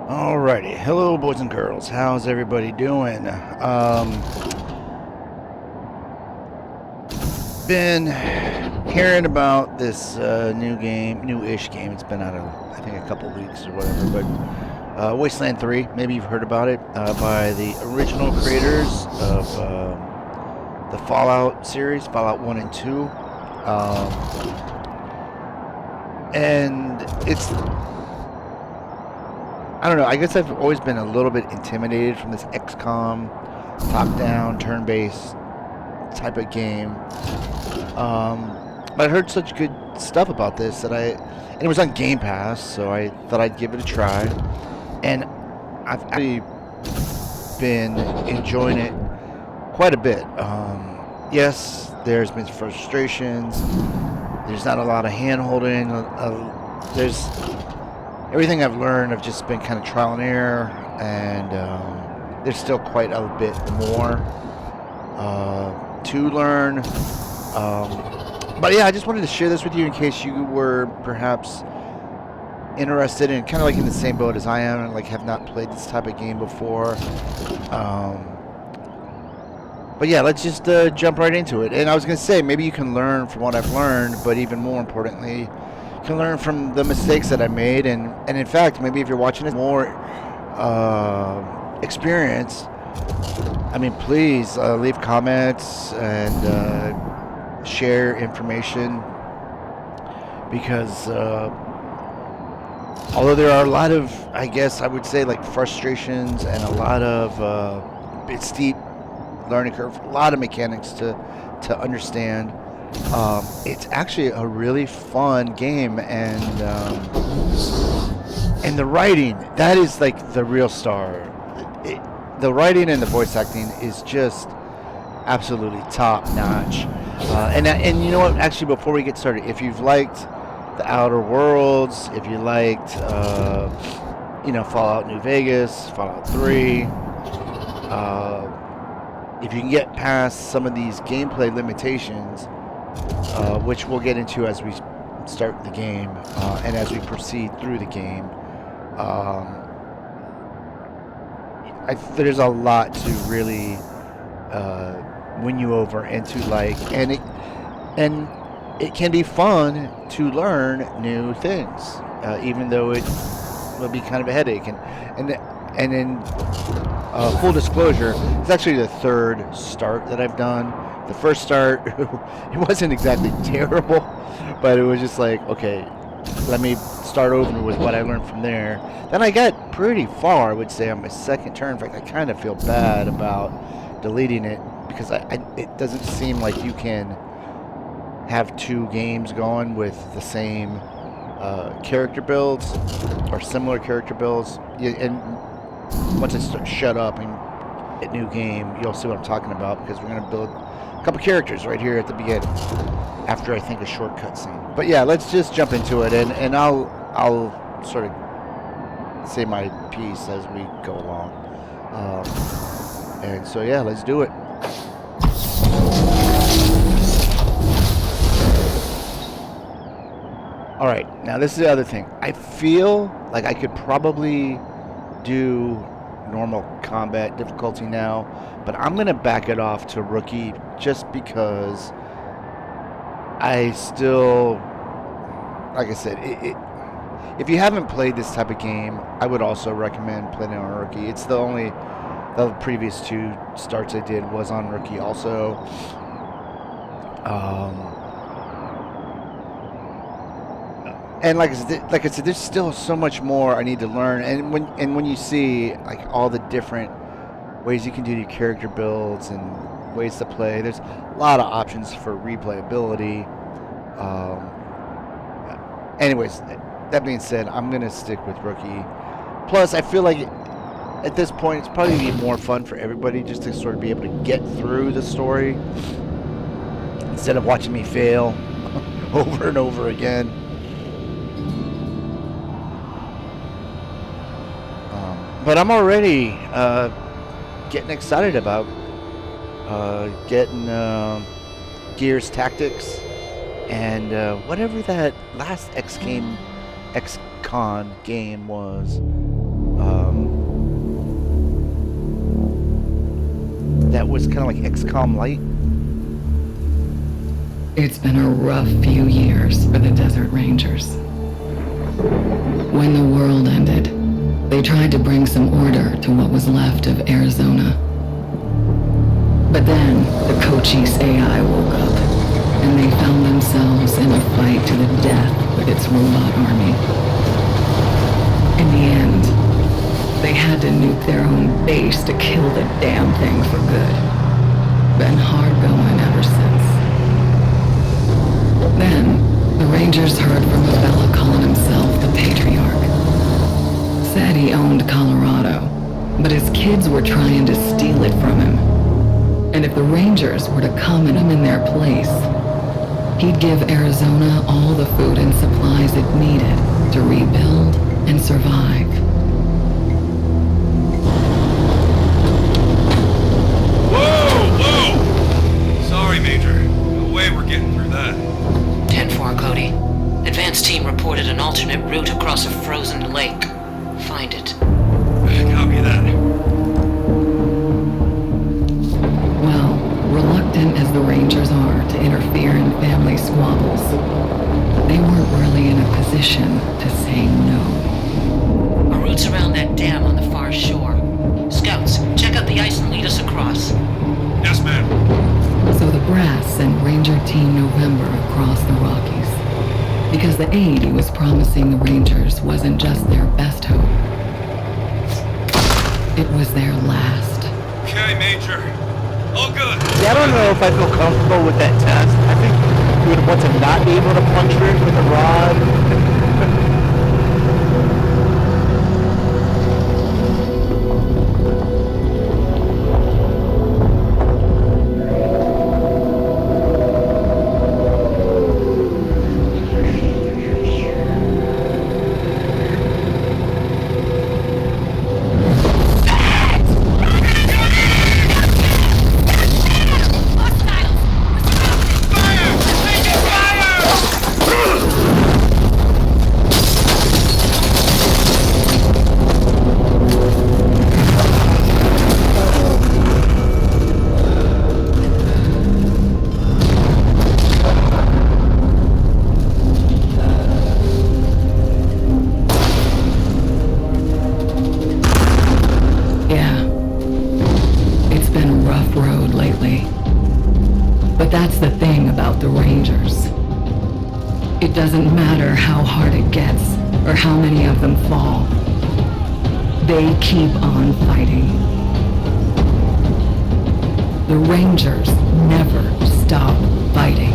Alrighty, hello boys and girls. How's everybody doing? Been hearing about this new-ish game. It's been out of I think a couple weeks or whatever. But Wasteland 3, maybe you've heard about it, by the original creators of the Fallout series, Fallout 1 and 2, and it's. I don't know, I guess I've always been a little bit intimidated from this XCOM, top-down, turn-based type of game. But I heard such good stuff about this that and it was on Game Pass, so I thought I'd give it a try. And I've actually been enjoying it quite a bit. Yes, there's been frustrations. There's not a lot of hand-holding. There's everything I've learned, I've just been kind of trial and error, and there's still quite a bit more to learn. But yeah, I just wanted to share this with you in case you were perhaps interested in, kind of like in the same boat as I am, and like have not played this type of game before. But yeah, let's just jump right into it. And I was going to say, maybe you can learn from what I've learned, but even more importantly, can learn from the mistakes that I made, and in fact, maybe if you're watching this more experience, I mean, please leave comments and share information, because although there are a lot of, I guess I would say, like frustrations and a lot of steep learning curve, a lot of mechanics to understand. It's actually a really fun game, and the writing, that is like the real star. The writing and the voice acting is just absolutely top notch. And you know what? Actually, before we get started, if you've liked the Outer Worlds, if you liked Fallout New Vegas, Fallout 3. If you can get past some of these gameplay limitations, which we'll get into as we start the game and as we proceed through the game, there's a lot to really win you over and to like, and it can be fun to learn new things, even though it will be kind of a headache. And in full disclosure, it's actually the third start that I've done. The first start, it wasn't exactly terrible, but it was just like, okay, let me start over with what I learned from there. Then I got pretty far, I would say, on my second turn. In fact, I kind of feel bad about deleting it, because it doesn't seem like you can have two games going with the same character builds or similar character builds. And once I shut up and get new game, you'll see what I'm talking about, because we're going to build a couple characters right here at the beginning after, I think, a short cutscene. But yeah, let's just jump into it, and I'll sort of say my piece as we go along. And so yeah, let's do it. All right, now this is the other thing. I feel like I could probably do normal combat difficulty now, but I'm gonna back it off to rookie, just because I still, like I said, if you haven't played this type of game, I would also recommend playing it on rookie. It's the previous two starts I did was on rookie also. And like I said, there's still so much more I need to learn. And when you see like all the different ways you can do your character builds and ways to play, there's a lot of options for replayability. Anyways, that being said, I'm gonna stick with rookie. Plus, I feel like at this point it's probably be more fun for everybody just to sort of be able to get through the story instead of watching me fail over and over again. But I'm already getting excited about getting Gears Tactics and whatever that last XCon game was. that was kind of like XCOM Light. It's been a rough few years for the Desert Rangers. When the world ended, they tried to bring some order to what was left of Arizona. But then, the Cochise AI woke up, and they found themselves in a fight to the death with its robot army. In the end, they had to nuke their own base to kill the damn thing for good. Been hard going ever since. Then, the Rangers heard from a fella calling himself the Patriarch. Said he owned Colorado, but his kids were trying to steal it from him. And if the Rangers were to come and him in their place, he'd give Arizona all the food and supplies it needed to rebuild and survive. Whoa! Sorry, Major. No way we're getting through that. 10-4, Cody. Advance team reported an alternate route across a frozen lake. Find it. Copy that. Well, reluctant as the Rangers are to interfere in family squabbles, they weren't really in a position to say no. Our route's around that dam on the far shore. Scouts, check out the ice and lead us across. Yes, ma'am. So the brass sent Ranger Team November across the Rockies. Because the aid he was promising the Rangers wasn't just their best hope. It was their last. Okay, Major. All good. Yeah, I don't know if I feel comfortable with that test. I think you would want to not be able to puncture it with a rod. It doesn't matter how hard it gets, or how many of them fall. They keep on fighting. The Rangers never stop fighting.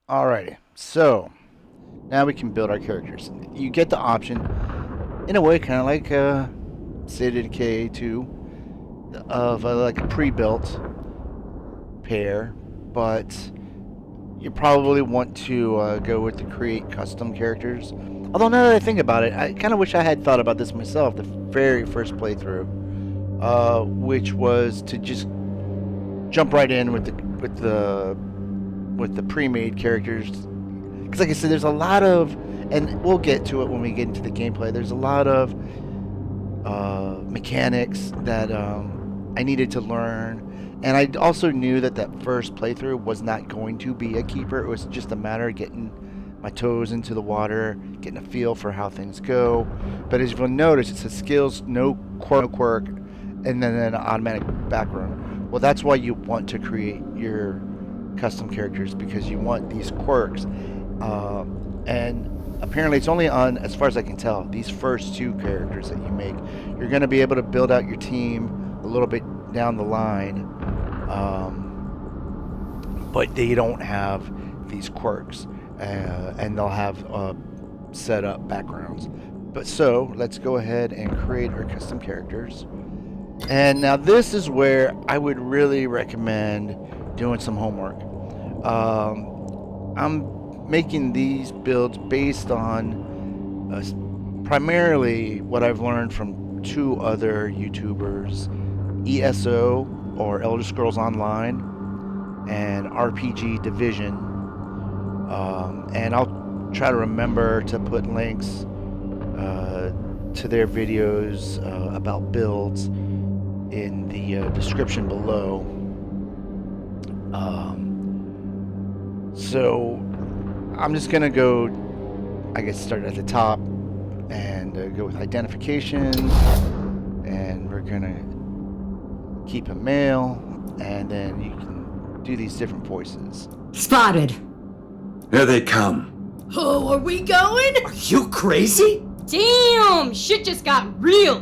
Alrighty, so now we can build our characters. You get the option, in a way, kind of like State of Decay 2, of like a pre-built pair, but you probably want to go with the create custom characters. Although now that I think about it, I kind of wish I had thought about this myself the very first playthrough, which was to just jump right in with the pre-made characters. Because like I said, there's a lot of, and we'll get to it when we get into the gameplay, there's a lot of mechanics that I needed to learn. And I also knew that that first playthrough was not going to be a keeper. It was just a matter of getting my toes into the water, getting a feel for how things go. But as you'll notice, it says skills, no quirk, and then an automatic background. Well, that's why you want to create your custom characters, because you want these quirks. And apparently it's only on, as far as I can tell, these first two characters that you make. You're going to be able to build out your team a little bit down the line, but they don't have these quirks, and they'll have set up backgrounds. But so let's go ahead and create our custom characters. And now this is where I would really recommend doing some homework. I'm making these builds based on primarily what I've learned from two other YouTubers, ESO or Elder Scrolls Online, and RPG Division. And I'll try to remember to put links to their videos about builds in the description below. So I'm just gonna go, I guess, start at the top and go with identification, and we're gonna keep a male, and then you can do these different voices. Spotted. Here they come. Oh, are we going? Are you crazy? Damn, shit just got real.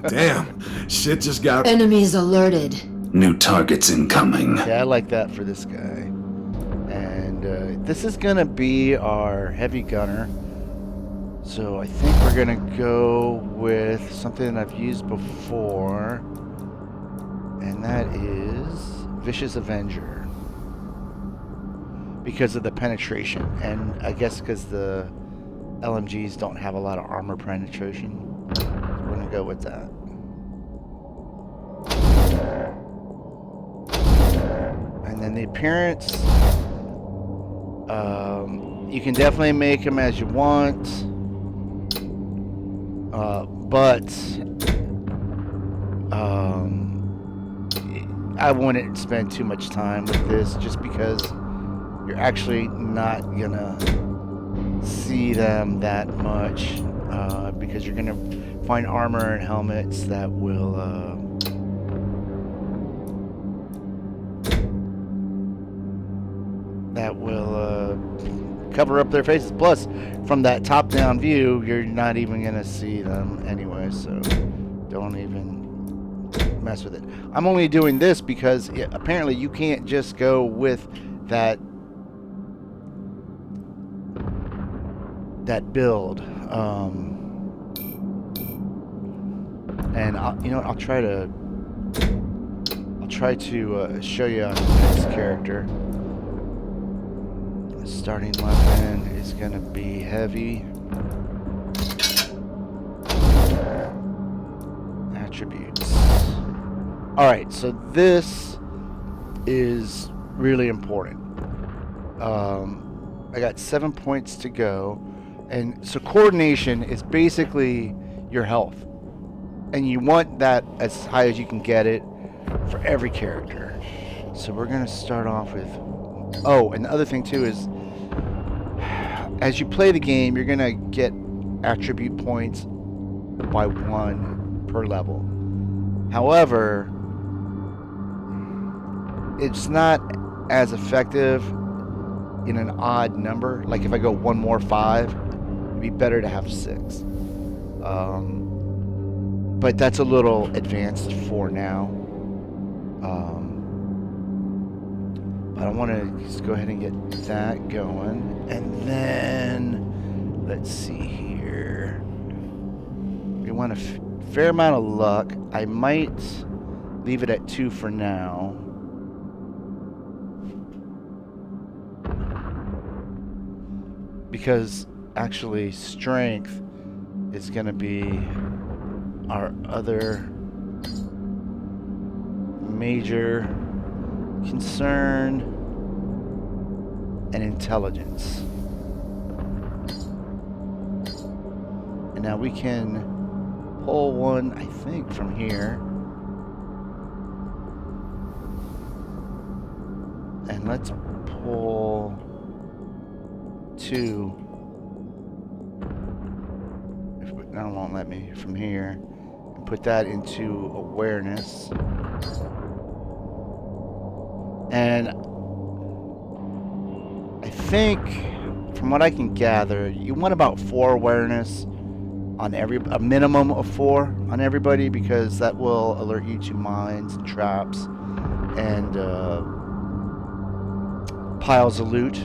Damn, shit just got... Enemies alerted. New targets incoming. Yeah, I like that for this guy. And this is gonna be our heavy gunner. So I think we're gonna go with something that I've used before, and that is Vicious Avenger, because of the penetration, and I guess because the LMGs don't have a lot of armor penetration. So we're gonna go with that. And then the appearance, you can definitely make him as you want, but I wouldn't spend too much time with this, just because you're actually not gonna see them that much, because you're gonna find armor and helmets that will cover up their faces. Plus, from that top-down view, you're not even gonna see them anyway, so don't even mess with it. I'm only doing this because apparently you can't just go with that build, and I'll try to show you on this character. The starting weapon is gonna be heavy. Attributes. All right, so this is really important. I got 7 points to go. And so coordination is basically your health, and you want that as high as you can get it for every character. So we're gonna start off with, oh, and the other thing too is, as you play the game, you're gonna get attribute points by 1 per level. However, it's not as effective in an odd number. Like if I go 1 more 5, be better to have 6, but that's a little advanced for now, but I want to just go ahead and get that going, and then let's see here, we want a fair amount of luck. I might leave it at 2 for now, because actually strength is going to be our other major concern, and intelligence. And now we can pull one, I think, from here, and let's pull 2. Now it won't let me from here, and put that into awareness. And I think, from what I can gather, you want about 4 awareness on a minimum of 4 on everybody, because that will alert you to mines and traps and piles of loot.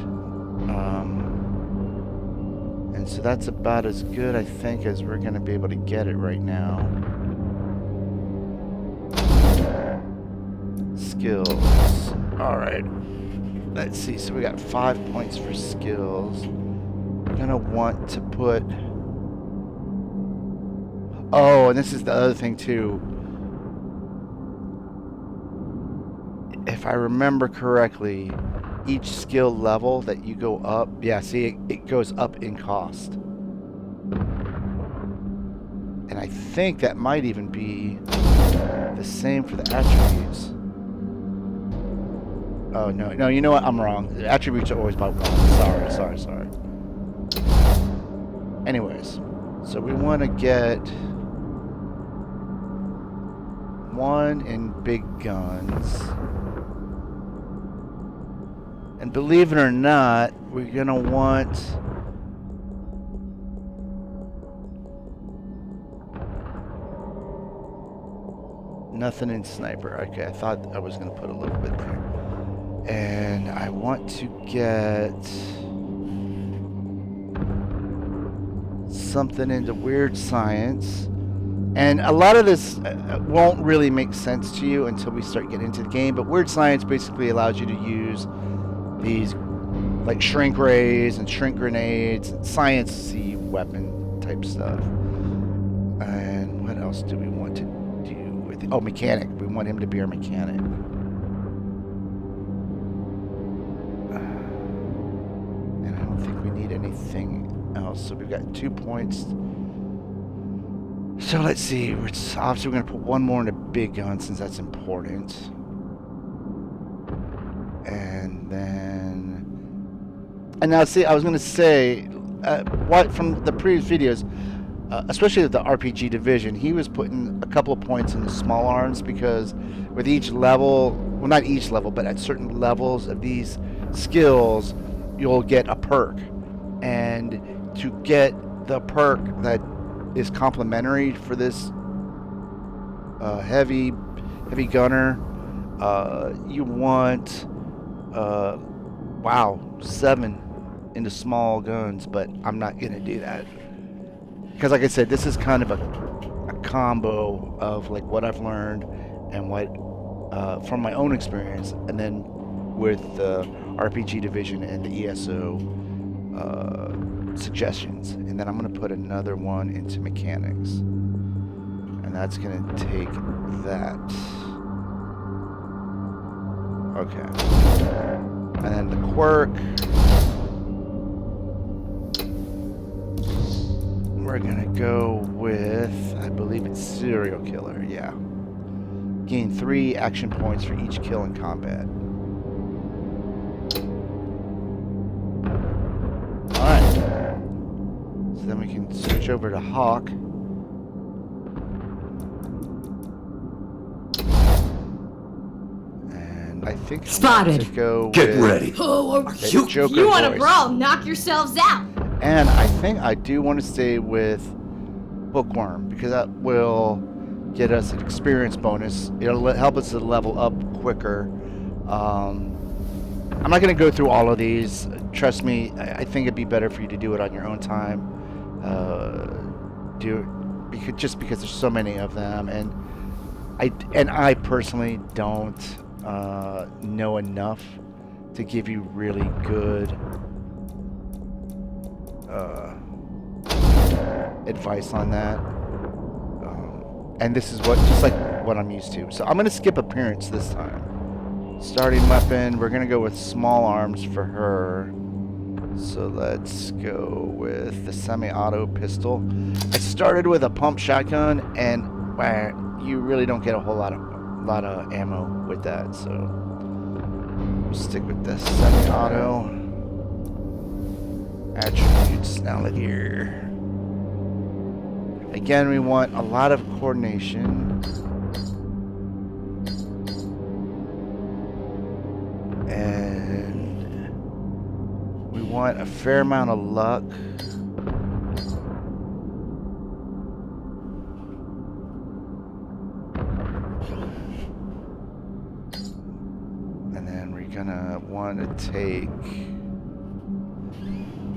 And so that's about as good, I think, as we're going to be able to get it right now. Skills. Alright. Let's see. So we got 5 points for skills. We're going to want to put... Oh, and this is the other thing, too. if I remember correctly, each skill level that you go up, yeah, see, it goes up in cost. And I think that might even be the same for the attributes. Oh, no, you know what? I'm wrong. The attributes are always by one. Sorry. Anyways, so we want to get 1 in big guns. And believe it or not, we're going to want... Nothing in sniper. Okay, I thought I was going to put a little bit there. And I want to get something into weird science. And a lot of this won't really make sense to you until we start getting into the game. But weird science basically allows you to use these like shrink rays and shrink grenades, science-y weapon type stuff. And what else do we want to do with it? Oh, mechanic. We want him to be our mechanic. And I don't think we need anything else. So we've got 2 points. So let's see. Obviously, we're going to put 1 more into big gun since that's important. And then... And now, see, I was going to say, what from the previous videos, especially with the RPG division, he was putting a couple of points in the small arms because with each level, well, not each level, but at certain levels of these skills, you'll get a perk. And to get the perk that is complementary for this heavy gunner, you want 7 into small guns, but I'm not gonna do that because, like I said, this is kind of a combo of like what I've learned and what from my own experience, and then with the RPG division and the ESO suggestions. And then I'm going to put another one into mechanics, and that's going to take that. Okay. And then the quirk, we're going to go with, I believe it's serial killer. Yeah. Gain 3 action points for each kill in combat. Alright. So then we can switch over to Hawk. And I think I'm Spotted. going to go Get with ready. Oh, the you Joker want to voice. brawl? Knock yourselves out. And I think I do want to stay with Bookworm because that will get us an experience bonus. It'll help us to level up quicker. I'm not going to go through all of these. Trust me, I think it'd be better for you to do it on your own time. Just because there's so many of them, and I personally don't know enough to give you really good advice on that. And this is just like what I'm used to. So I'm going to skip appearance this time. Starting weapon, we're going to go with small arms for her. So let's go with the semi-auto pistol. I started with a pump shotgun, and you really don't get a whole lot of ammo with that. So we'll stick with the semi-auto. Attributes, now look here. Again, we want a lot of coordination. And we want a fair amount of luck. And then we're gonna want to take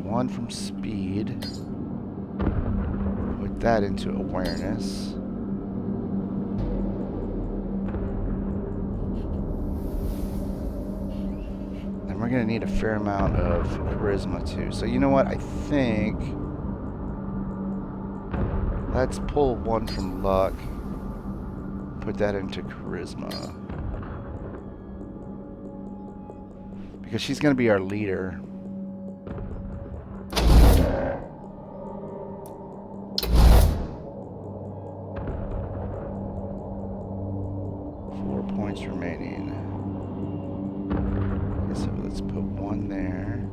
1 from speed. Put that into awareness. And we're going to need a fair amount of charisma too. So you know what? I think let's pull 1 from luck. Put that into charisma. Because she's going to be our leader. Remaining. Okay, so let's put one there.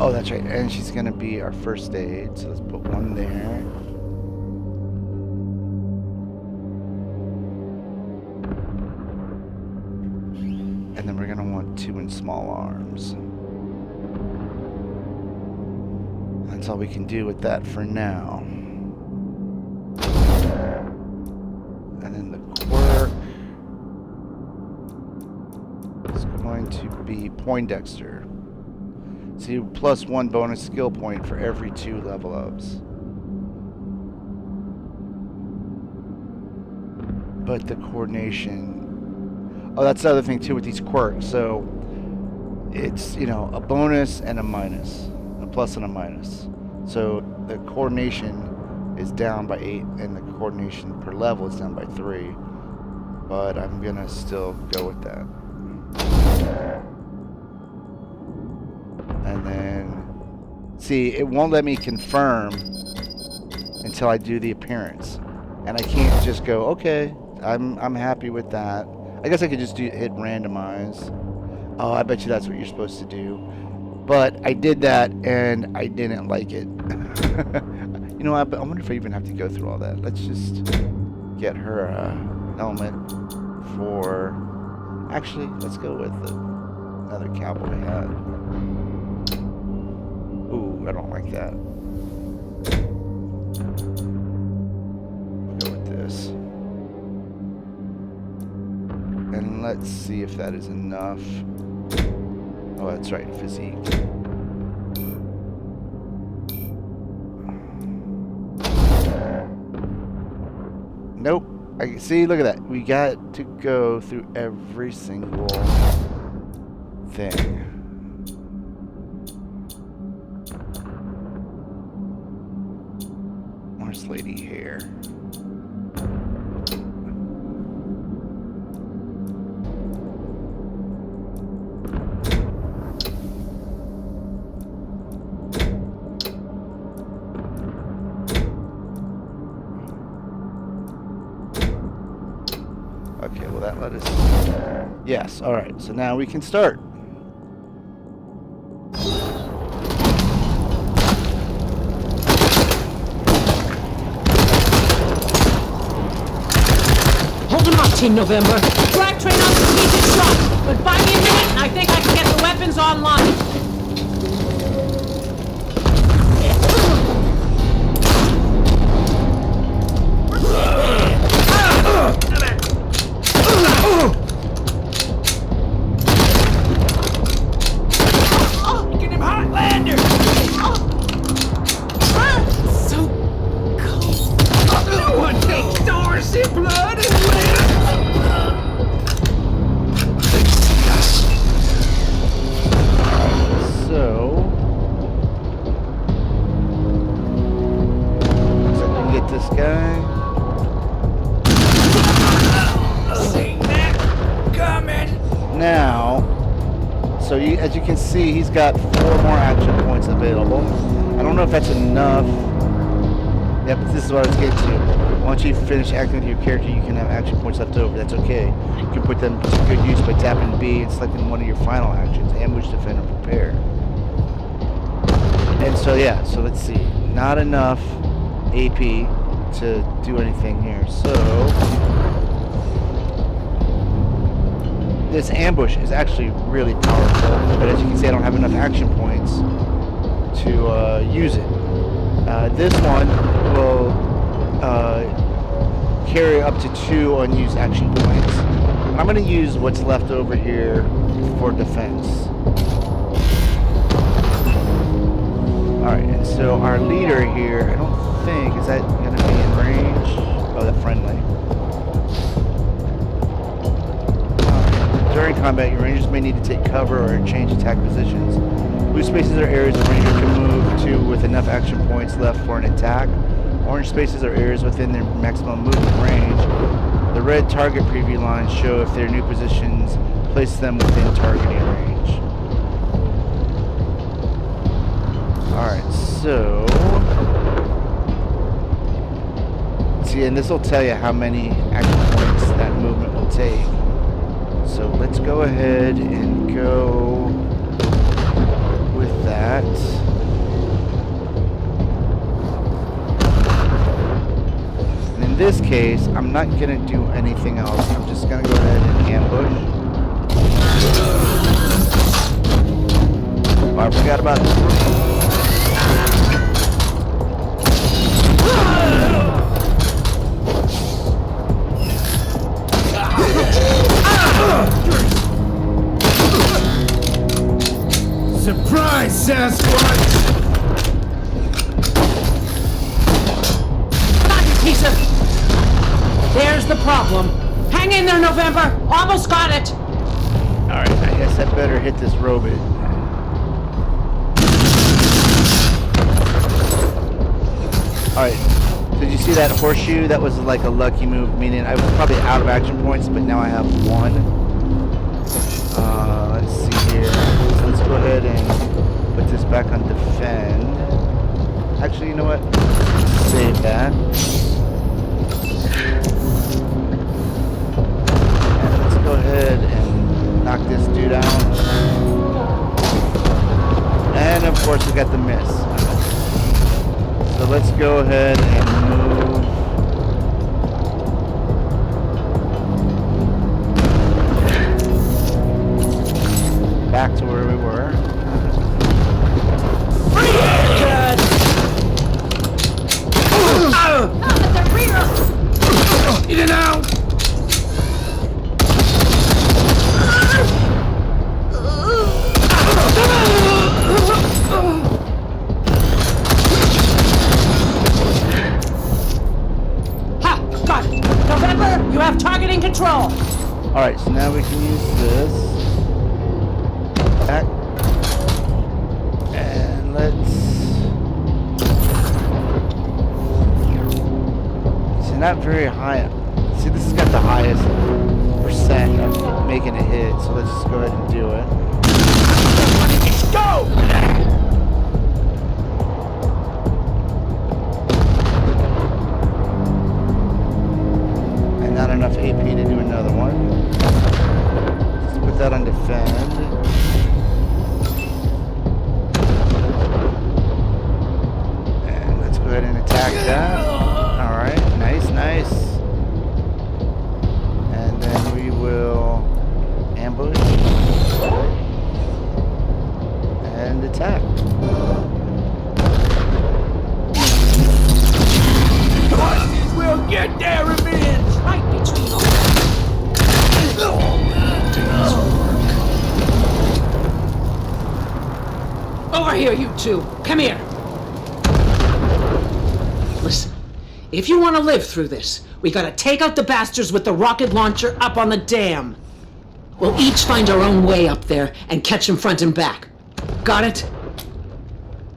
Oh, that's right. And she's going to be our first aid. So let's put one there. And then we're going to want 2 in small arms. That's all we can do with that for now. And then the quirk is going to be Poindexter. See, +1 bonus skill point for every 2 level ups. But the coordination... Oh, that's the other thing too with these quirks. So it's, you know, a bonus and a minus. A plus and a minus. So the coordination is down by 8 and the coordination per level is down by 3. But I'm gonna still go with that. And then see, it won't let me confirm until I do the appearance. And I can't just go, okay, I'm happy with that. I guess I could just hit randomize. Oh, I bet you that's what you're supposed to do. But I did that, and I didn't like it. You know, I wonder if I even have to go through all that. Let's just get her helmet for... Actually, let's go with another cowboy hat. Ooh, I don't like that. We'll go with this. And let's see if that is enough. Oh, that's right, physique. Nope. I see, look at that. We got to go through every single thing. Where's Lady Hair? Okay, well that let us... Yes, alright, so now we can start. Hold him up, Team November. Drag train on strategic shot. But buy me a minute and I think I can get the weapons online. As you can see, he's got 4 more action points available. I don't know if that's enough. Yep, this is what I was getting to. Once you finish acting with your character, you can have action points left over. That's okay. You can put them to good use by tapping B and selecting one of your final actions: ambush, defend, or prepare. And so yeah, so let's see. Not enough AP to do anything here. So this ambush is actually really powerful, but as you can see, I don't have enough action points to use it. This one will carry up to 2 unused action points. I'm going to use what's left over here for defense. Alright, and so our leader here, I don't think, is that going to be in range? Oh, the friendly. During combat, your rangers may need to take cover or change attack positions. Blue spaces are areas the ranger can move 2 with enough action points left for an attack. Orange spaces are areas within their maximum movement range. The red target preview lines show if their new positions place them within targeting range. Alright, so... see, and this will tell you how many action points that movement will take. So let's go ahead and go with that. And in this case, I'm not going to do anything else. I'm just going to go ahead and ambush. Oh, I forgot about this. Surprise, Sasquatch! Got you, Peter! There's the problem. Hang in there, November! Almost got it! Alright, I guess I better hit this robot. Alright, did you see that horseshoe? That was like a lucky move, meaning I was probably out of action points, but now I have 1. Let's see here. So let's go ahead and put this back on defend. Actually, you know what? Save that. And let's go ahead and knock this dude out. And of course we got the miss. So let's go ahead and move. Back to where we were. Good! The rear! In and out! Ha! Got it! November, you have targeting control! Alright, so now we can use this. Back. And let's... see, not very high. See, this has got the highest percent of making a hit, so let's just go ahead and do it. Let's go! And not enough AP to do another one. Let's put that on defend. And let's go ahead and attack that. Alright, nice, nice. And then we will ambush and attack. We'll get their revenge! Right between them. Over here, you two. Come here. Listen, if you want to live through this, we gotta take out the bastards with the rocket launcher up on the dam. We'll each find our own way up there and catch them front and back. Got it?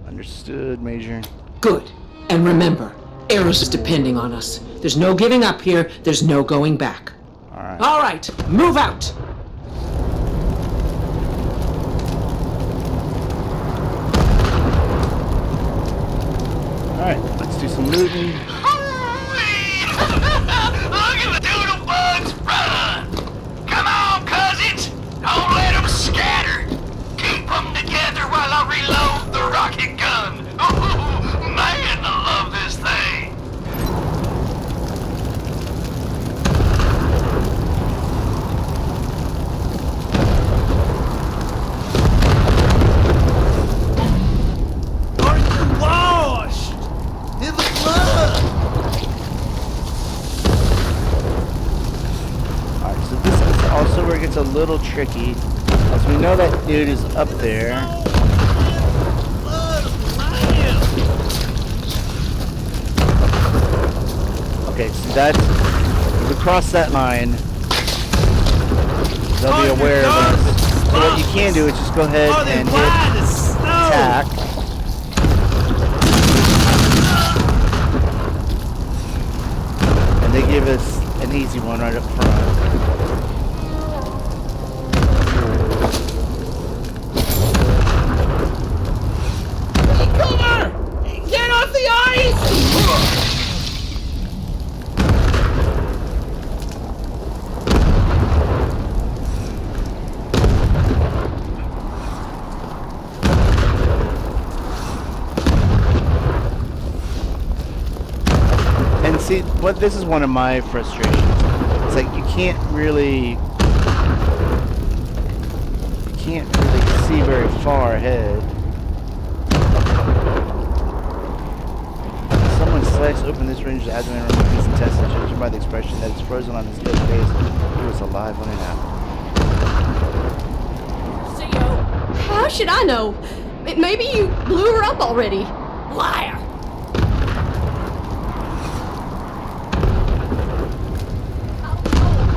Understood, Major. Good. And remember, Eros is depending on us. There's no giving up here. There's no going back. Alright. All right, move out. Alright, let's do some looting. Look at the doodle bugs run! Come on, cousins! Don't let them scatter! Keep them together while I reload the rocket gun! Ooh, man, I love this thing! Are you washed? In the blood! Alright, so this is also where it gets a little tricky. As we know that dude is up there. Okay, so that's... if we cross that line, they'll be aware of us. So what you can do is just go ahead and hit attack. easy one right up front. Cover! Get off the ice! And see, this is one of my frustrations. It's like you can't really see very far ahead. Someone sliced open this ranger's abdomen and removed his intestines, judging by the expression that it's frozen on his dead face. He was alive when it happened. How should I know? Maybe you blew her up already. Liar!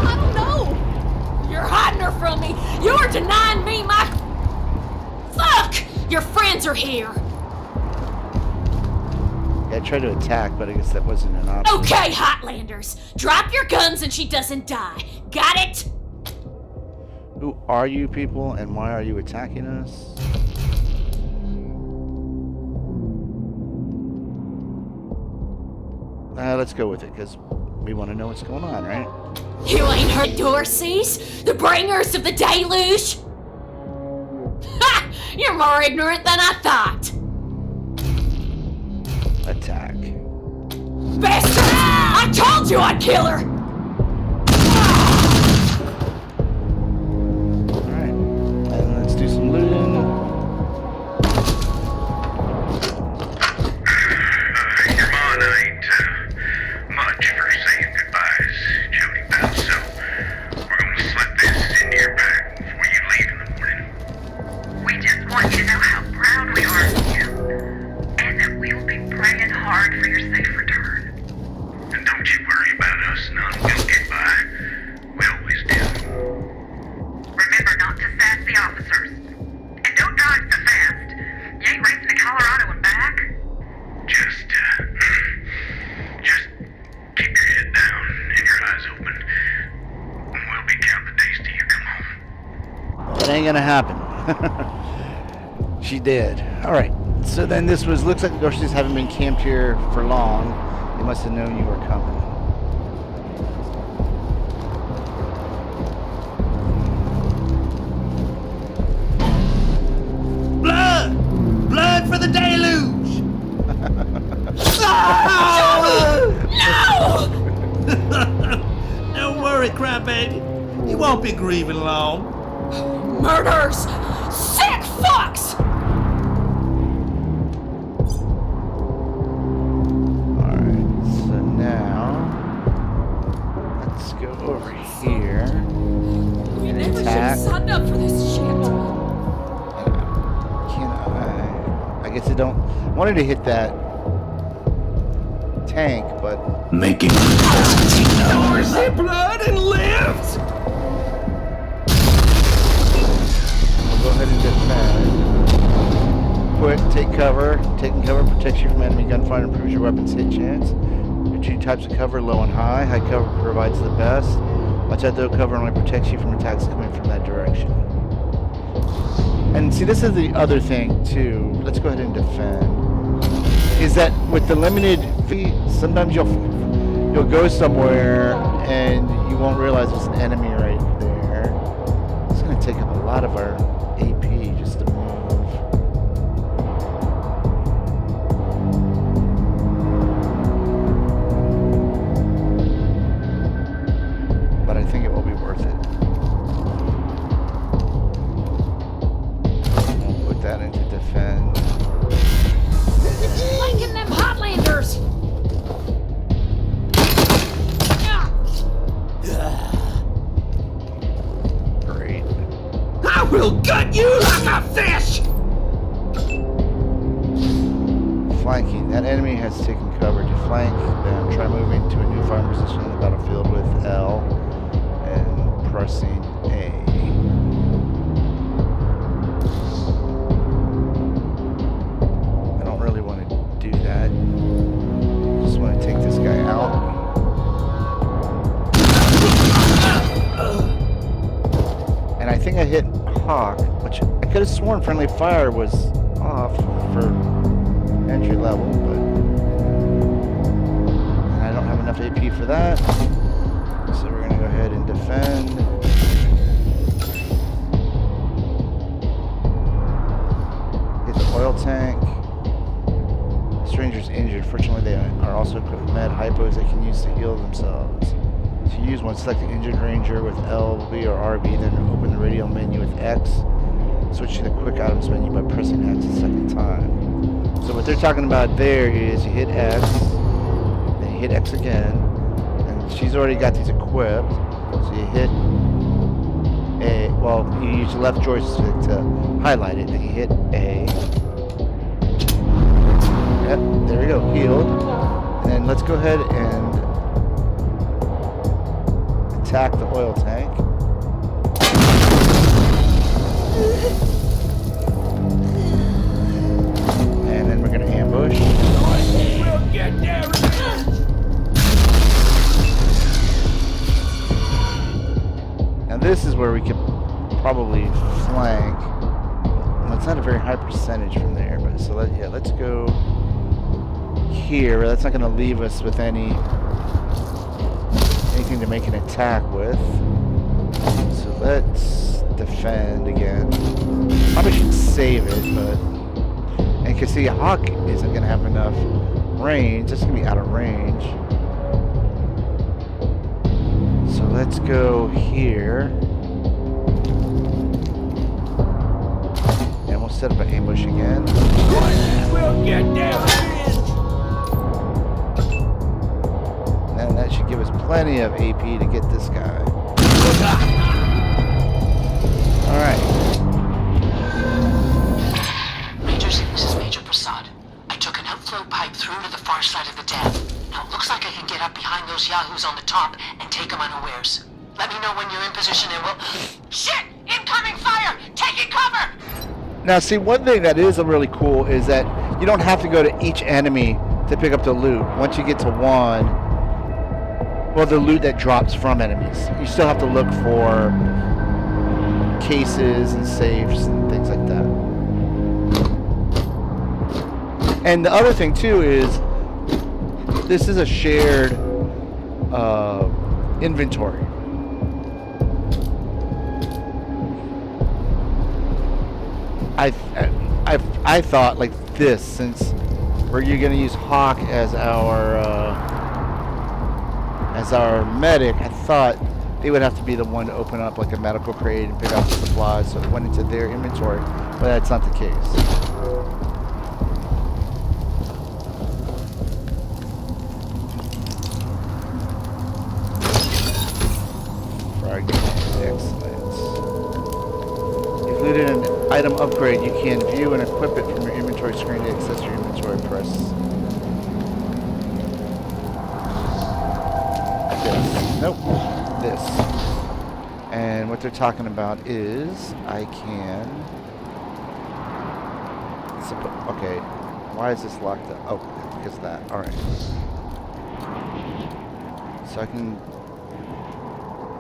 I don't know. You're hiding her from me. You're denying me my... Fuck! Your friends are here. Yeah, I tried to attack, but I guess that wasn't an option. Okay, Hotlanders. Drop your guns and she doesn't die. Got it? Who are you people, and why are you attacking us? Let's go with it, because we want to know what's going on, right? You ain't heard Dorseys, the bringers of the deluge? Ha! You're more ignorant than I thought. Attack. Bastard! I told you I'd kill her! Alright, and let's do some looting. Come on, I ain't much for saying goodbyes, Jody Bell, so we're gonna slip this into your bag before you leave in the morning. We just want you to know how proud we are of you, and that we'll be praying hard for your safe return. And don't you worry about us, none. We'll get by. We always do. Remember not to sass the officers. And don't drive so fast. You ain't racing to Colorado and back. Just keep your head down and your eyes open. And we'll be counting the days till you come home. That ain't gonna happen. She did. Alright, so then this looks like the Dorseys haven't been camped here for long. They must have known you were coming. Blood! Blood for the deluge! No! Don't worry, crybaby. You won't be grieving long. Murders! Sick fucks! Alright, so now let's go over here You and never should attack. have signed up for this shit. Can I guess I don't. I wanted to hit that tank, but Making presence now. Dorsey blood and lives! we'll go ahead and defend. Quick, take cover. Taking cover protects you from enemy gunfire and improves your weapon's hit chance. There are two types of cover, low and high. High cover provides the best. Watch out though, cover only protects you from attacks coming from that direction. And see, this is the other thing too. Let's go ahead and defend. Is that with the limited V, sometimes you'll go somewhere and you won't realize there's an enemy right there. It's going to take up a lot of our AP just to move. But I think it will be worth it. We'll put that into defend. Flanking them Hotlanders! Great. I will gut you like a fish! Flanking. That enemy has taken cover. To flank them, try moving to a new firing position on the battlefield with L and pressing A. I don't really want to do that. Just want to take this guy out. I hit Hawk, which I could have sworn friendly fire was off for entry level, but I don't have enough AP for that. So we're going to go ahead and defend. Hit the oil tank. Stranger's injured. Fortunately, they are also equipped with med hypos they can use to heal themselves. To use one, select the injured ranger with LB or RB, then open the radio menu with X. Switch to the quick items menu by pressing X a second time. So what they're talking about there is you hit X, then you hit X again, and she's already got these equipped. So you hit A, well, you use the left joystick to highlight it, then you hit A. Yep, there we go, healed. And then let's go ahead and attack the oil tank. And then we're going to ambush. We'll get there. Now this is where we could probably flank. Well, it's not a very high percentage from there, but so let's go here. That's not going to leave us with anything to make an attack with. So let's defend again. Probably should save it, but and you can see Hawk isn't going to have enough range. It's going to be out of range. So let's go here. And we'll set up an ambush again. We'll get there. And that should give us plenty of AP to get this guy. Alright. Rangers, this is Major Prasad. I took an outflow pipe through to the far side of the dam. Now it looks like I can get up behind those yahoos on the top and take them unawares. Let me know when you're in position and we'll... Shit! Incoming fire! Taking cover! Now see, one thing that is really cool is that you don't have to go to each enemy to pick up the loot. Once you get to one, well, the loot that drops from enemies, you still have to look for cases and safes and things like that. And the other thing too is this is a shared inventory. I thought like this, since we're going to use Hawk as our medic, I thought they would have to be the one to open up like a medical crate and pick up the supplies, so it went into their inventory, but that's not the case. Excellent. If looted an item upgrade, you can view and equip it from your inventory screen to access your inventory. Press this. Nope. This. And what they're talking about is I can... Okay. Why is this locked up? Oh, because of that. Alright. So I can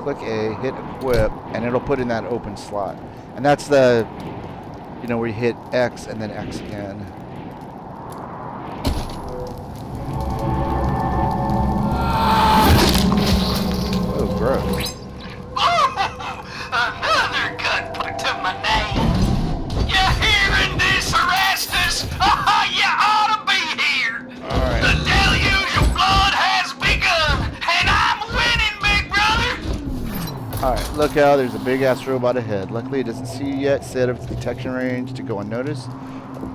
click A, hit equip, and it'll put in that open slot. And that's the, you know, where you hit X and then X again. Oh, gross. Another gun put to my name. You hearing this, Erastus? You ought to be here. All right. The deluge of blood has begun, and I'm winning, big brother. Alright, look out, there's a big ass robot ahead. Luckily it doesn't see you yet, set up detection range to go unnoticed.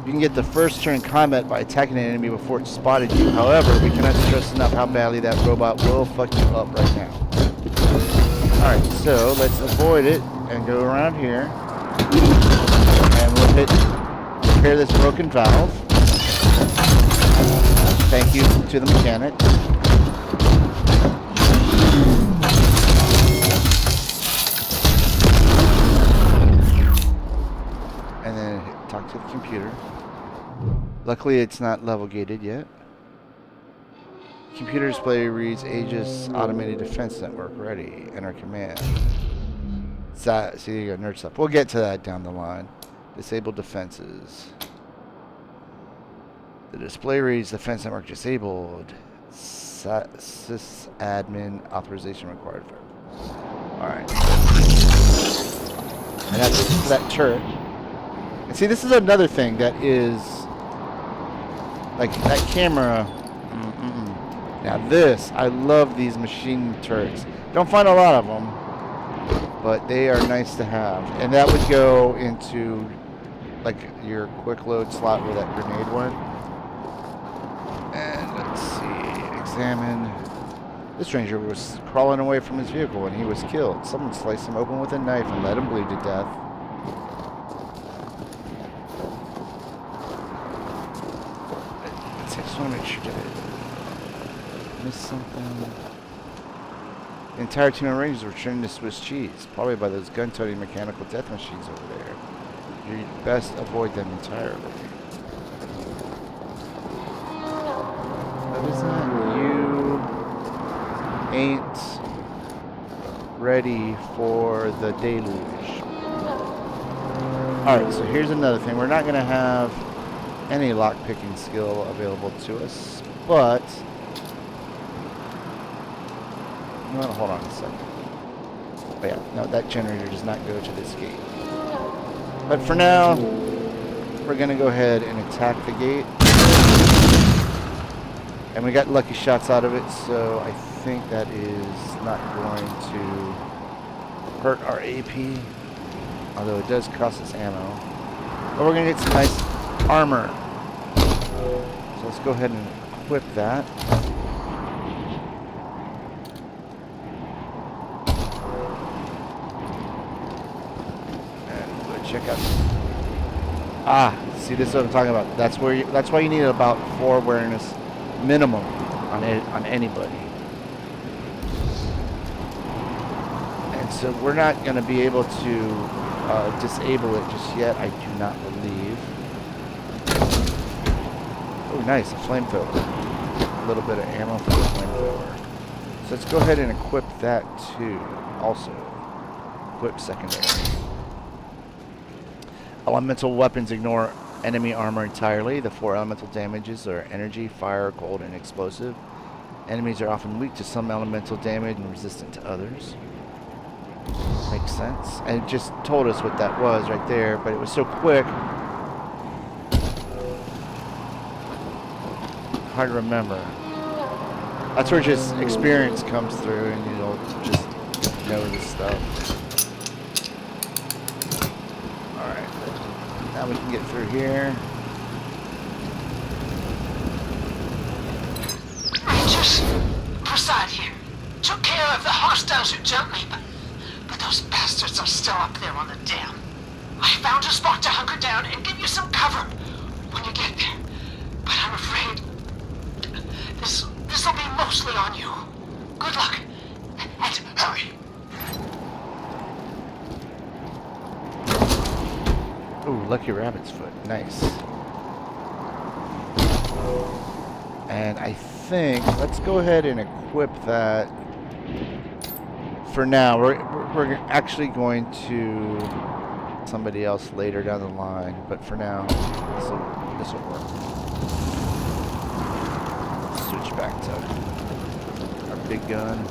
You can get the first turn combat by attacking an enemy before it spotted you. However, we cannot stress enough how badly that robot will fuck you up right now. Alright, so let's avoid it and go around here. And we'll repair this broken valve. Thank you to the mechanic. And then talk to the computer. Luckily it's not level gated yet. Computer display reads Aegis Automated Defense Network ready. Enter command. See, you got nerd stuff. We'll get to that down the line. Disable defenses. The display reads defense network disabled. Sysadmin authorization required for. Alright. And that's for that turret. And see, this is another thing that is like that camera. Now this, I love these machine turrets. Don't find a lot of them, but they are nice to have. And that would go into like your quick load slot where that grenade went. And let's see, examine. This ranger was crawling away from his vehicle when he was killed. Someone sliced him open with a knife and let him bleed to death. Let's see, I just want to make sure that I missed something. The entire team of rangers were trained to Swiss cheese, probably by those gun-toting mechanical death machines over there. You best avoid them entirely. What is that? You ain't ready for the deluge. Alright, so here's another thing. We're not going to have any lock-picking skill available to us, but... You want to hold on a second. Oh yeah, no, that generator does not go to this gate. But for now, we're going to go ahead and attack the gate. And we got lucky shots out of it, so I think that is not going to hurt our AP. Although it does cost us ammo. But we're going to get some nice armor. So let's go ahead and equip that. Check out. See, this is what I'm talking about. That's why you need about 4 awareness minimum on anybody. And so we're not going to be able to disable it just yet. I do not believe. Oh, nice, a flamethrower. A little bit of ammo for the flamethrower. So let's go ahead and equip that too. Also, equip secondary. Elemental weapons ignore enemy armor entirely. The 4 elemental damages are energy, fire, cold, and explosive. Enemies are often weak to some elemental damage and resistant to others. Makes sense. And it just told us what that was right there, but it was so quick. Hard to remember. That's where just experience comes through and you'll just know this stuff. Now we can get through here. Rangers, Prasad here. Took care of the hostiles who jumped me, but those bastards are still up there on the dam. I found a spot to hunker down and give you some cover when you get there. But I'm afraid this'll be mostly on you. Good luck, and hurry. Ooh, lucky rabbit's foot. Nice. And I think, let's go ahead and equip that. For now, we're actually going to somebody else later down the line, but for now, this will work. Switch back to our big gun.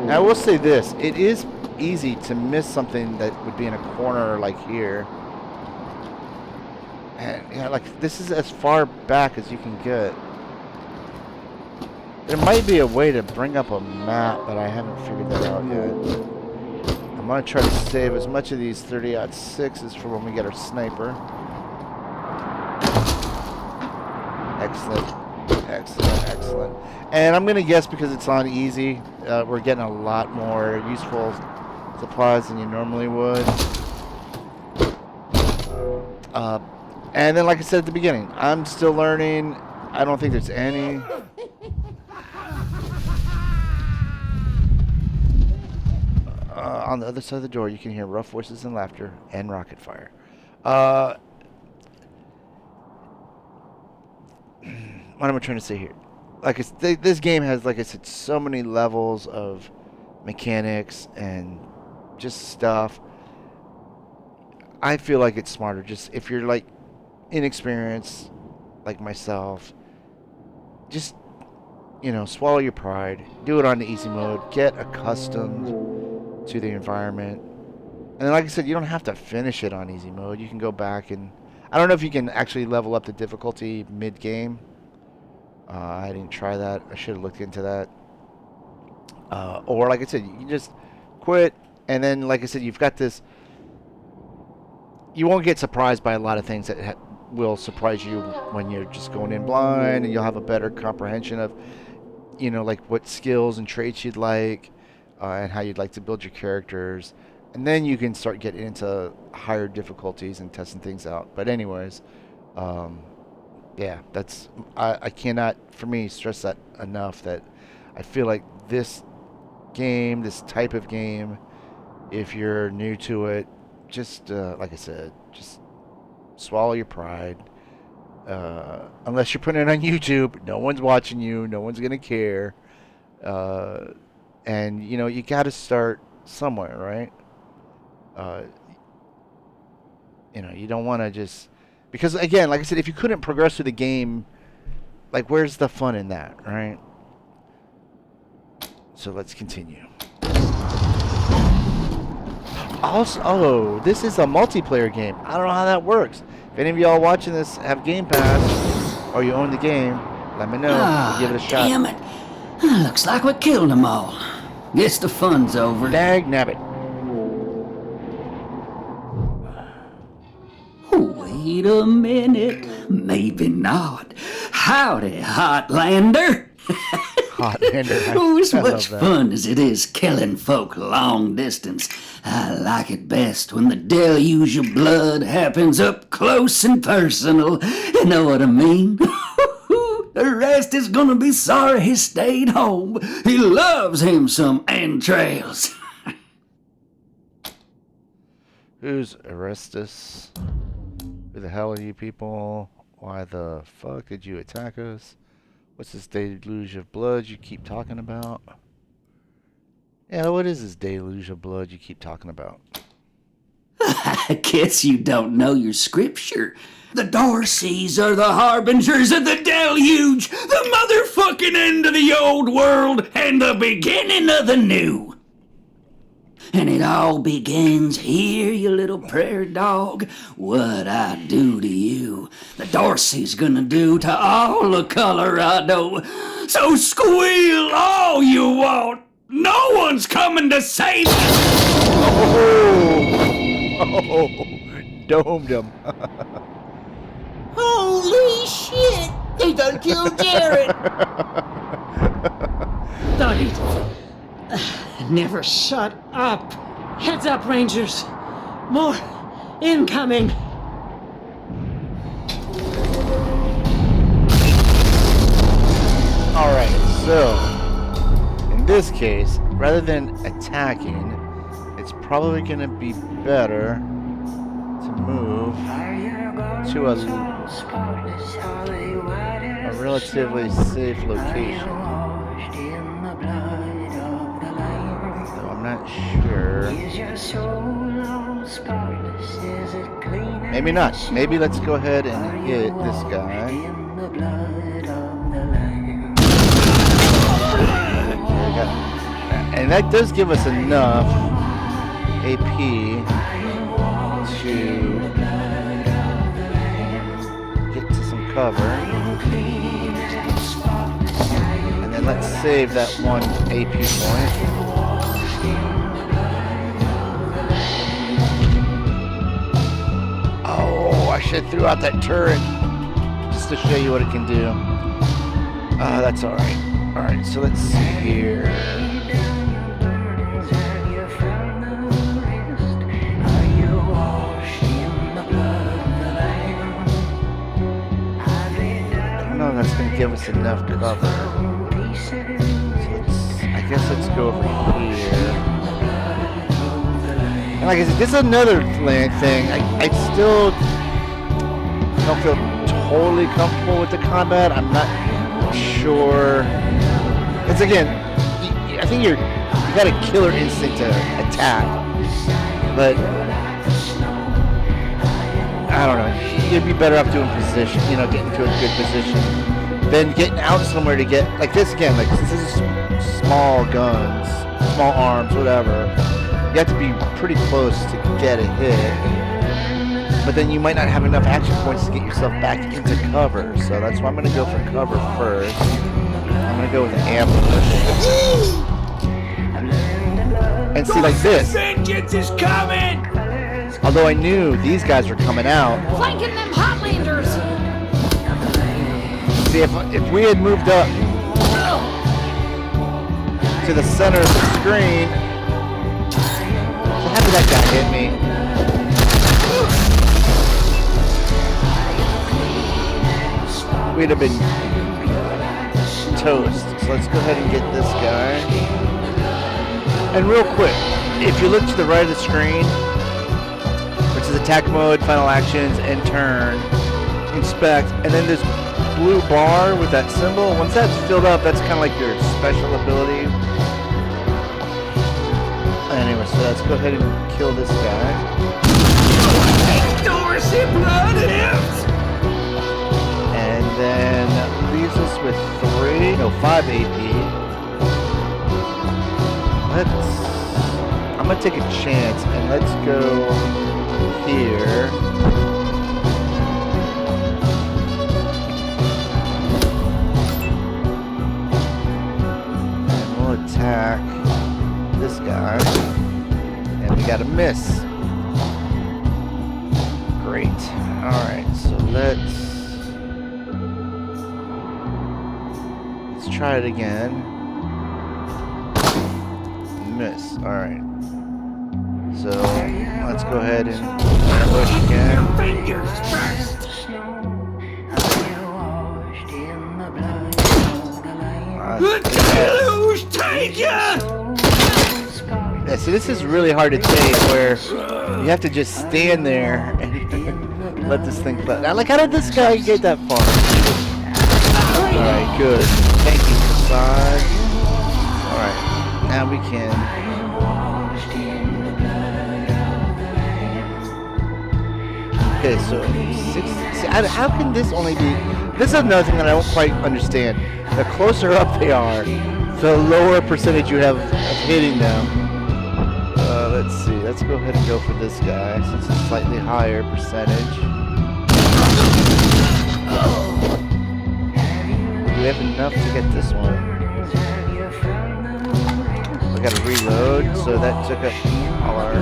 Now, I will say this: it is easy to miss something that would be in a corner like here. And yeah, like this is as far back as you can get. There might be a way to bring up a map, but I haven't figured that out yet. I'm gonna try to save as much of these 30-06s for when we get our sniper. Excellent, excellent, excellent. And I'm gonna guess because it's on easy, we're getting a lot more useful supplies than you normally would. And then, like I said at the beginning, I'm still learning. I don't think there's any. On the other side of the door, you can hear rough voices and laughter and rocket fire. What am I trying to say here? this game has, like I said, so many levels of mechanics and just stuff. I feel like it's smarter. Just if you're like inexperienced, like myself, just swallow your pride. Do it on the easy mode. Get accustomed to the environment. And then, like I said, you don't have to finish it on easy mode. You can go back and I don't know if you can actually level up the difficulty mid-game. I didn't try that. I should have looked into that. Or, like I said, you can just quit. And then, like I said, you've got this. You won't get surprised by a lot of things that will surprise you when you're just going in blind, and you'll have a better comprehension of, like what skills and traits you'd like, and how you'd like to build your characters. And then you can start getting into higher difficulties and testing things out. But anyways, yeah, I cannot, for me, stress that enough, that I feel like this game, this type of game, if you're new to it, just, like I said, just swallow your pride. Unless you're putting it on YouTube, no one's watching you, no one's going to care. And, you got to start somewhere, right? You don't want to just... Because, again, like I said, if you couldn't progress through the game, like, where's the fun in that, right? So let's continue. Also, this is a multiplayer game. I don't know how that works. If any of y'all watching this have Game Pass, or you own the game, let me know. We'll give it a shot. Damn it. Looks like we killed them all. Guess the fun's over. Dag nabbit. Wait a minute. Maybe not. Howdy, Hotlander. Hotlander. Oh, as much fun as it is killing folk long distance, I like it best when the deluge of blood happens up close and personal. You know what I mean? The rest is gonna be sorry he stayed home. He loves him some entrails. Who's Arestus? Who the hell are you people? Why the fuck did you attack us? What's this deluge of blood you keep talking about? Yeah, what is this deluge of blood you keep talking about? I guess you don't know your scripture. The Darcys are the harbingers of the deluge, the motherfucking end of the old world, and the beginning of the new. And it all begins here, you little prairie dog. What I do to you, the Darcy's gonna do to all of Colorado. So squeal all you want. No one's coming to save you. Oh, domed him. Holy shit! They done killed Jared! Thought he'd never shut up. Heads up, Rangers. More incoming. Alright, so in this case, rather than attacking, it's probably going to be better to move to a relatively safe location. Though I'm not sure. Maybe not. Maybe let's go ahead and hit this guy. And that does give us enough AP to get to some cover. And then let's save that one AP point. Oh, I should have threw out that turret just to show you what it can do. That's alright. Alright, so let's see here. That's going to give us enough cover. So I guess let's go over here. And like I said, this is another thing. I still don't feel totally comfortable with the combat. I'm not sure. Because again, I think you got a killer instinct to attack, but I don't know. You'd be better off doing position. You know, getting to a good position than getting out somewhere to get like this again. Like this is small guns, small arms, whatever. You have to be pretty close to get a hit. But then you might not have enough action points to get yourself back into cover. So that's why I'm going to go for cover first. I'm going to go with an ambush. And see, like this. Vengeance is coming! Although I knew these guys were coming out. Flanking them Hotlanders! See, if we had moved up to the center of the screen. So how did that guy hit me? We'd have been toast. So let's go ahead and get this guy. And real quick, if you look to the right of the screen, which is attack mode, final actions, and turn, inspect, and then this blue bar with that symbol, once that's filled up, that's kind of like your special ability. Anyway, so let's go ahead and kill this guy. Dorsey bloodhounds! And then leaves us with 5 AP. I'm gonna take a chance and let's go here. And we'll attack this guy. And we got a miss. Great. Alright, so let's try it again. Miss. Alright. So let's go ahead and ambush again. Fingers first! Deluge, take ya! Yeah, see, this is really hard to take, where you have to just stand there and let this thing play. Now, like, how did this guy get that far? Alright, good. Thank you, Prasad. Alright, now we can. Okay, so how can this only be? This is another thing that I don't quite understand. The closer up they are, the lower percentage you have of hitting them. Let's see. Let's go ahead and go for this guy since it's slightly higher percentage. Do we have enough to get this one? We gotta reload, so that took up all our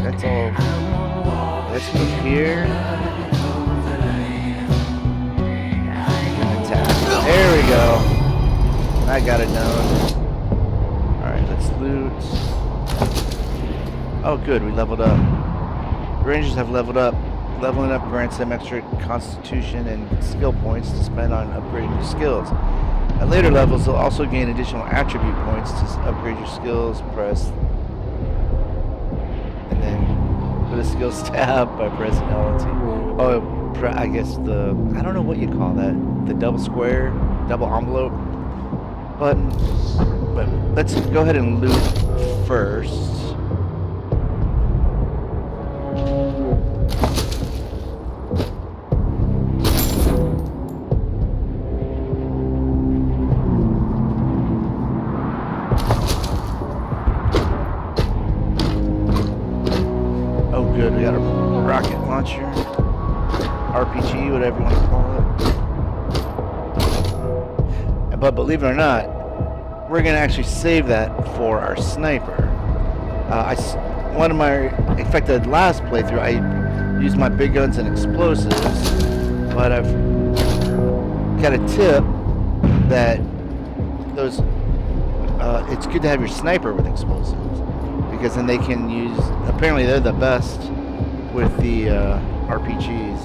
That's all. Let's go here. Attack. There we go. I got it done. Alright, let's loot. Oh good, we leveled up. Rangers have leveled up. Leveling up grants them extra constitution and skill points to spend on upgrading your skills. At later levels, they'll also gain additional attribute points to upgrade your skills. Press and then put a skills tab by pressing L and T. Oh, I guess I don't know what you call that. The double square, double envelope button. But let's go ahead and loot first. Good, we got a rocket launcher, RPG, whatever you want to call it. But believe it or not, we're going to actually save that for our sniper. In fact, the last playthrough, I used my big guns and explosives, but I've got a tip that it's good to have your sniper with explosives. Because then they can use, apparently they're the best with the RPGs.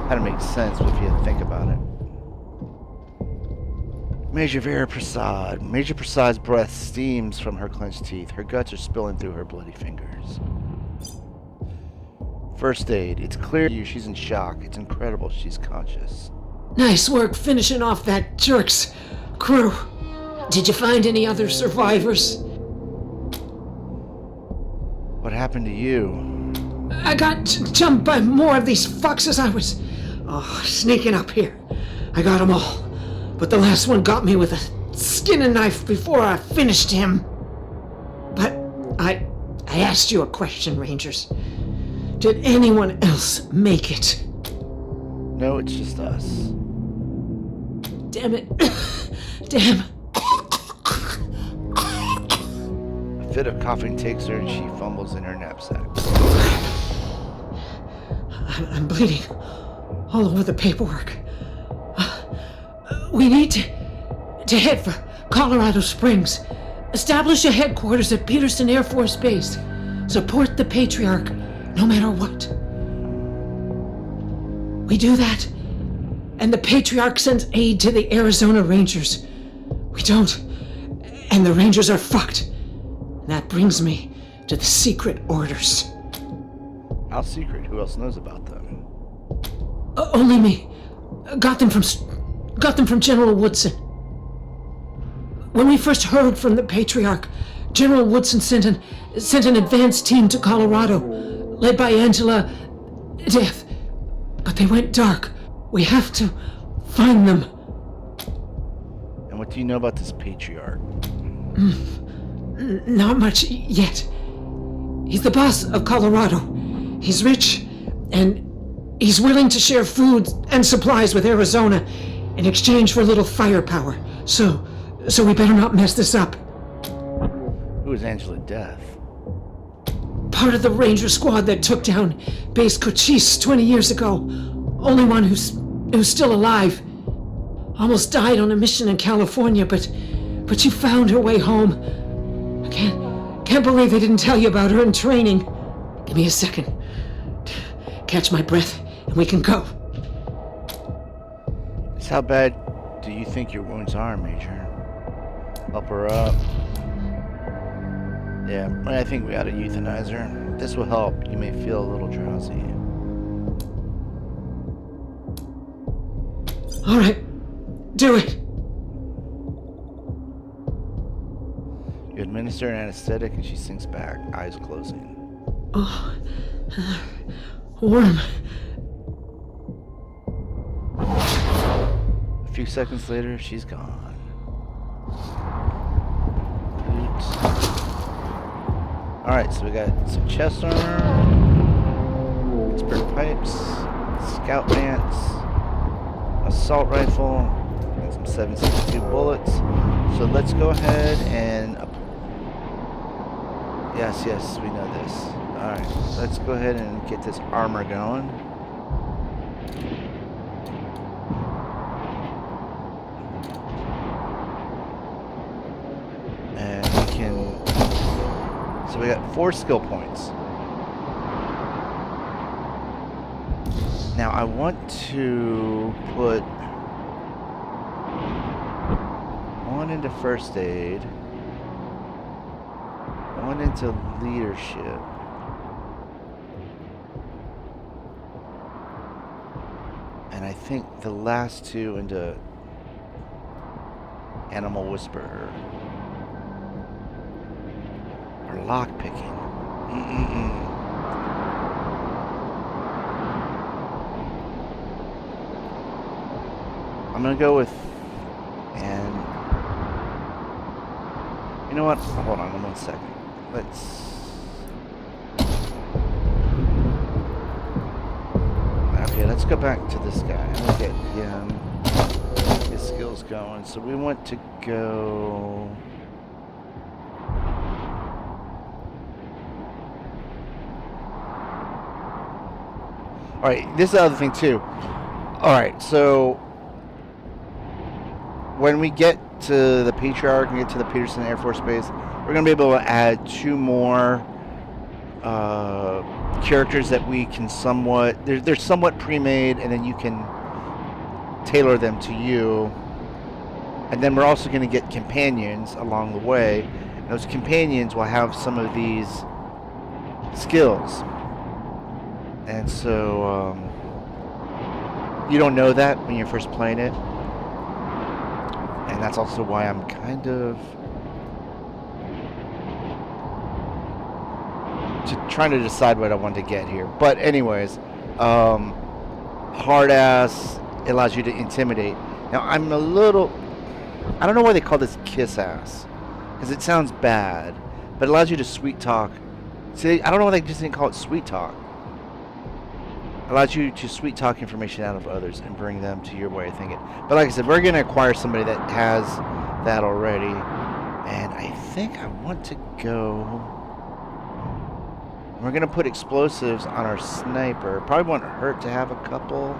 Kind of makes sense if you think about it. Major Vera Prasad. Major Prasad's breath steams from her clenched teeth. Her guts are spilling through her bloody fingers. First aid. It's clear to you she's in shock. It's incredible she's conscious. Nice work finishing off that jerk's crew. Did you find any other survivors? What happened to you? I got jumped by more of these fucks as I was sneaking up here. I got them all. But the last one got me with a skinning knife before I finished him. But I asked you a question, Rangers. Did anyone else make it? No, it's just us. Damn it. Damn. A fit of coughing takes her and she fumbles in her knapsack. I'm bleeding all over the paperwork. We need to head for Colorado Springs. Establish a headquarters at Peterson Air Force Base. Support the Patriarch, no matter what. We do that, and the Patriarch sends aid to the Arizona Rangers. We don't, and the Rangers are fucked. And that brings me to the secret orders. How secret? Who else knows about them? Only me. Got them from General Woodson. When we first heard from the Patriarch, General Woodson sent an advance team to Colorado, led by Angela Death. But they went dark. We have to find them. And what do you know about this Patriarch? Not much yet. He's the boss of Colorado. He's rich, and he's willing to share food and supplies with Arizona in exchange for a little firepower. So we better not mess this up. Who is Angela Death? Part of the Ranger squad that took down Base Cochise 20 years ago. Only one who's still alive. Almost died on a mission in California, but she found her way home. I can't believe they didn't tell you about her in training. Give me a second. Catch my breath, and we can go. How bad do you think your wounds are, Major? Help her up. Yeah, I think we ought to euthanize her. This will help. You may feel a little drowsy. All right, do it. You administer an anesthetic and she sinks back, eyes closing. Oh, warm. A few seconds later, she's gone. Oops. Alright, so we got some chest armor, expert pipes, scout pants, assault rifle, and some 7.62 bullets. So let's go ahead and... Yes, we know this. Alright, let's go ahead and get this armor going. And we can... So we got 4 skill points. Now I want to put 1 into first aid, 1 into leadership, and I think the last 2 into Animal Whisperer. Or lock picking. I'm gonna go with, and you know what? Hold on 1 second. Let's go back to this guy. I'm gonna get him, his skills going. So we want to go. All right, this is the other thing too. All right, so when we get to the Patriarch and get to the Peterson Air Force Base, we're going to be able to add 2 more characters that we can somewhat... They're somewhat pre-made, and then you can tailor them to you. And then we're also going to get companions along the way. And those companions will have some of these skills. And so you don't know that when you're first playing it. And that's also why I'm kind of trying to decide what I want to get here. But anyways, hard ass, it allows you to intimidate. Now I'm a little, I don't know why they call this kiss ass, because it sounds bad, but it allows you to sweet talk. See, I don't know why they just didn't call it sweet talk. It allows you to sweet talk information out of others and bring them to your way of thinking. But like I said, we're going to acquire somebody that has that already. And I think I want to go... We're going to put explosives on our sniper. Probably won't hurt to have a couple.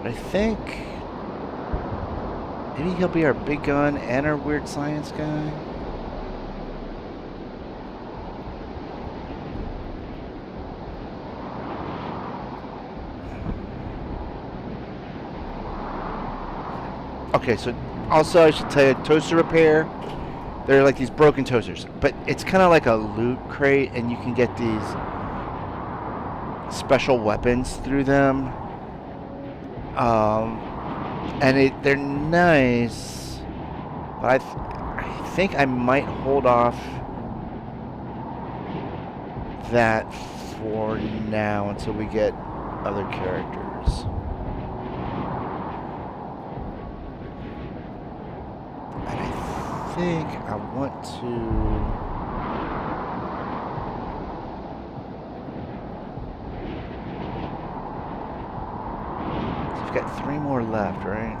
But I think... maybe he'll be our big gun and our weird science guy. Okay, so also I should tell you, toaster repair, they're like these broken toasters, but it's kind of like a loot crate, and you can get these special weapons through them. And they're nice, but I think I might hold off that for now until we get other characters. I think I want to... So we've got 3 more left, right?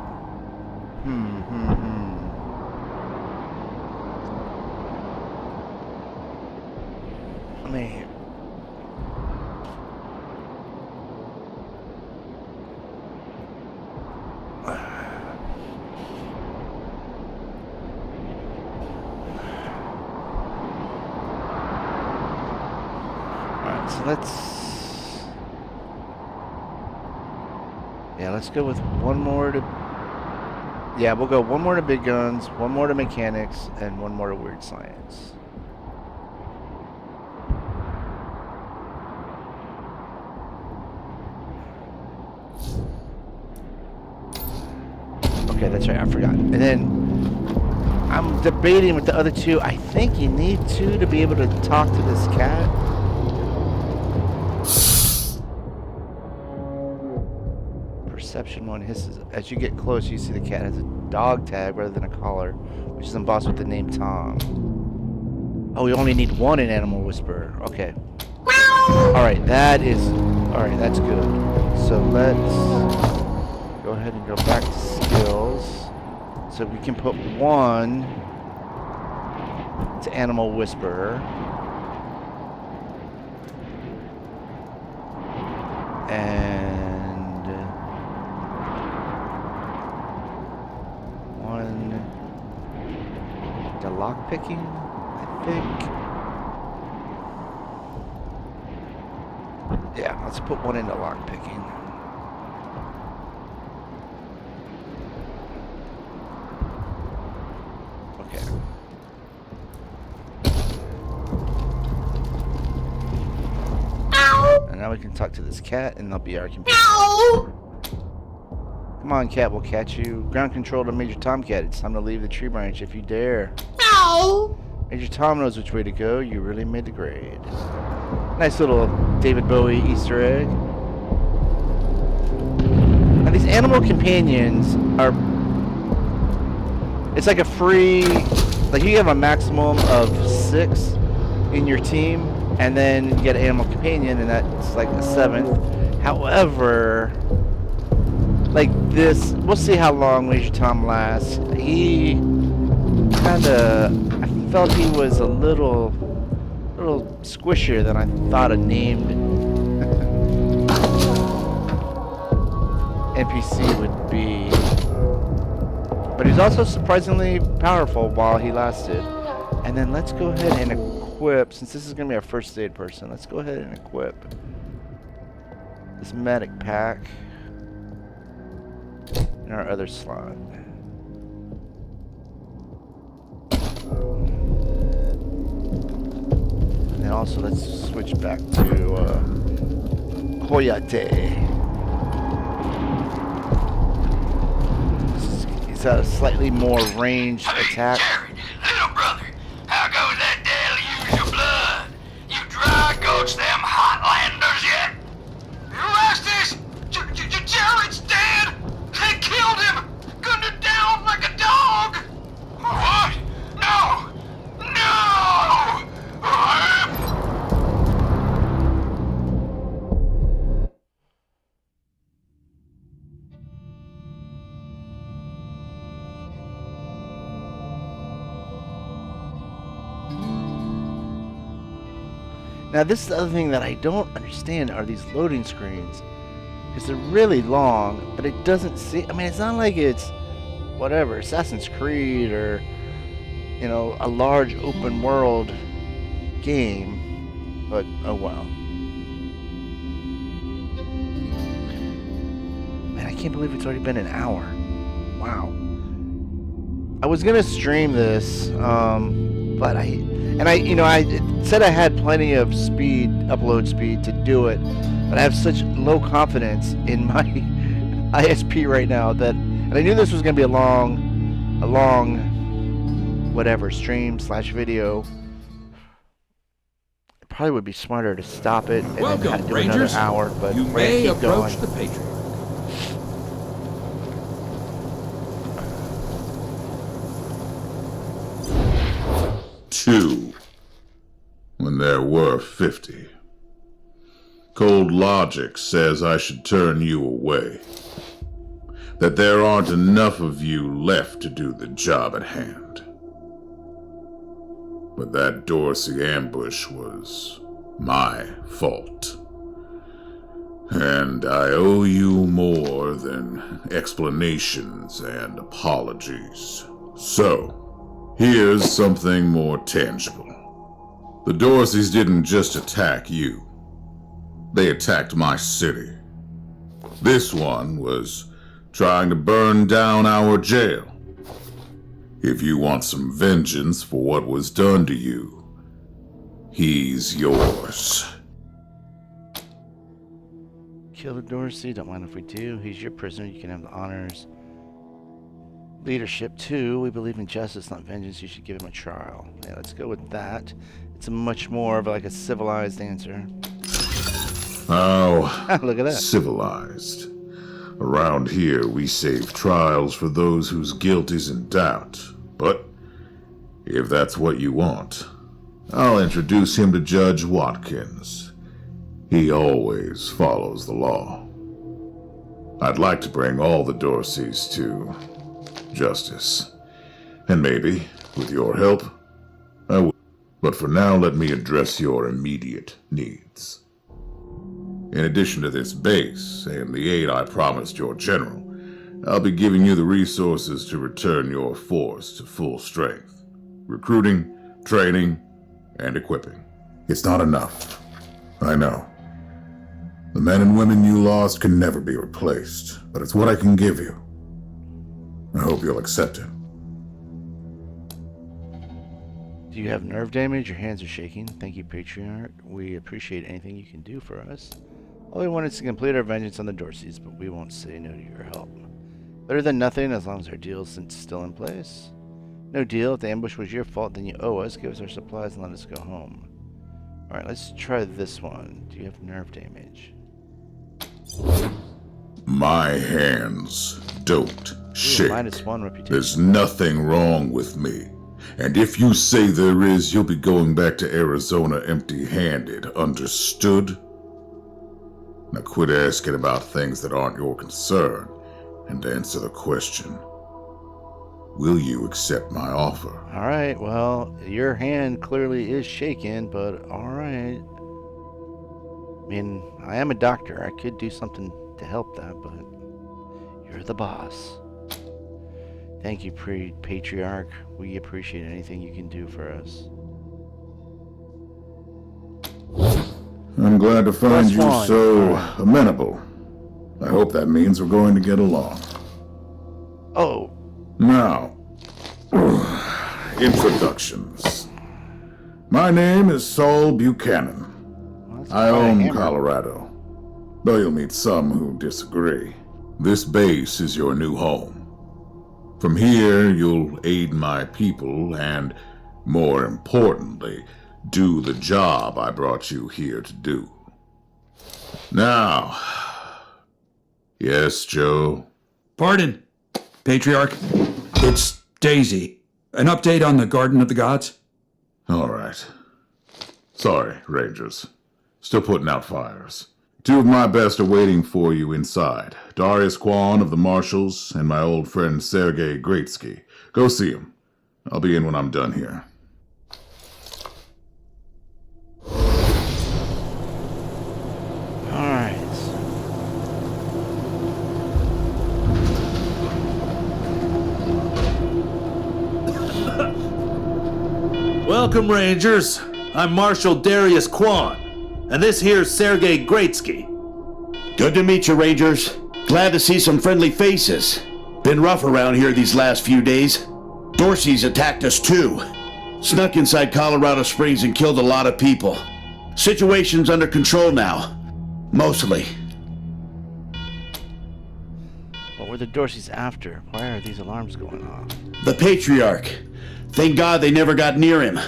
Let me... let's go with one more to... Yeah, we'll go one more to big guns, one more to mechanics, and one more to weird science. Okay, that's right, I forgot. And then I'm debating with the other 2. I think you need 2 to be able to talk to this cat. Perception 1 hisses. As you get close, you see the cat has a dog tag rather than a collar, which is embossed with the name Tom. Oh, we only need 1 in Animal Whisperer. Okay. Alright, that is... Alright, that's good. So let's go ahead and go back to skills. So we can put 1 to Animal Whisperer. And... lock picking, I think. Yeah, let's put 1 into lock picking. Okay. Ow! And now we can talk to this cat, and they'll be our companion. Come on, cat, we'll catch you. Ground control to Major Tomcat. It's time to leave the tree branch if you dare. Ow! Major Tom knows which way to go. You really made the grade. Nice little David Bowie Easter egg. Now these animal companions are... It's like a free... Like you have a maximum of 6 in your team, and then you get an animal companion, and that's like the 7th. However... Like this, we'll see how long Major Tom lasts. He kinda, I felt he was a little squishier than I thought a named NPC would be. But he's also surprisingly powerful while he lasted. And then let's go ahead and equip, since this is gonna be our first aid person, let's go ahead and equip this medic pack. in our other slot. And then also let's switch back to Coyote. He's got a slightly more ranged attack. Jared, little brother, how goes that deluge of blood? You dry gulch them Hotlanders yet? You asked this? Jared's dead! They killed him! Gunned him down like a dog! What? No! No! Now this is the other thing that I don't understand are these loading screens. Because they're really long, but it doesn't seem... I mean, it's not like it's... whatever, Assassin's Creed or... you know, a large open world game. But, oh well. Man, I can't believe it's already been an hour. Wow. I was gonna stream this, but I said I had plenty of upload speed to do it, but I have such low confidence in my ISP right now and I knew this was gonna be a long, whatever, stream/video. It probably would be smarter to stop it and then do Rangers. another hour, but You we're gonna may keep approach going. the Patriot. Two, when there were 50. Cold logic says I should turn you away. That there aren't enough of you left to do the job at hand. But that Dorsey ambush was my fault. And I owe you more than explanations and apologies. So, here's something more tangible. The Dorseys didn't just attack you. They attacked my city. This one was trying to burn down our jail. If you want some vengeance for what was done to you, he's yours. Kill the Dorsey, don't mind if we do. He's your prisoner, you can have the honors. Leadership 2, we believe in justice, not vengeance. You should give him a trial. Yeah, let's go with that. It's a much more of like a civilized answer. Oh, look at that. Civilized. Around here, we save trials for those whose guilt is in doubt. But if that's what you want, I'll introduce him to Judge Watkins. He always follows the law. I'd like to bring all the Dorseys to justice. And maybe, with your help, I will. But for now, let me address your immediate needs. In addition to this base and the aid I promised your general, I'll be giving you the resources to return your force to full strength. Recruiting, training, and equipping. It's not enough. I know. The men and women you lost can never be replaced, but it's what I can give you. I hope you'll accept it. Do you have nerve damage? Your hands are shaking. Thank you, Patriarch. We appreciate anything you can do for us. All we want is to complete our vengeance on the Dorseys, but we won't say no to your help. Better than nothing, as long as our deal's still in place. No deal. If the ambush was your fault, then you owe us. Give us our supplies and let us go home. Alright, let's try this one. Do you have nerve damage? My hands don't shake. -1 reputation. There's nothing wrong with me. And if you say there is, you'll be going back to Arizona empty-handed. Understood? Now quit asking about things that aren't your concern, and answer the question. Will you accept my offer? Alright, well, your hand clearly is shaking, but alright. I mean, I am a doctor. I could do something to help that, but you're the boss. Thank you, Patriarch. We appreciate anything you can do for us. I'm glad to find you +1. so amenable. I hope that means we're going to get along. Oh, Now, introductions. My name is Saul Buchanan. well, I quite a own hammer. Colorado, though you'll meet some who disagree. This base is your new home. From here, you'll aid my people and, more importantly, do the job I brought you here to do. Now, yes, Joe? Pardon, Patriarch. It's Daisy. An update on the Garden of the Gods? All right. Sorry, Rangers. Still putting out fires. Two of my best are waiting for you inside. Darius Kwan of the Marshals and my old friend Sergei Greatsky. Go see him. I'll be in when I'm done here. All right. Welcome, Rangers. I'm Marshal Darius Kwan, and this here's Sergei Greatsky. Good to meet you, Rangers. Glad to see some friendly faces. Been rough around here these last few days. Dorsey's attacked us too. Snuck inside Colorado Springs and killed a lot of people. Situation's under control now. Mostly. What were the Dorseys after? Why are these alarms going off? The Patriarch. Thank God they never got near him.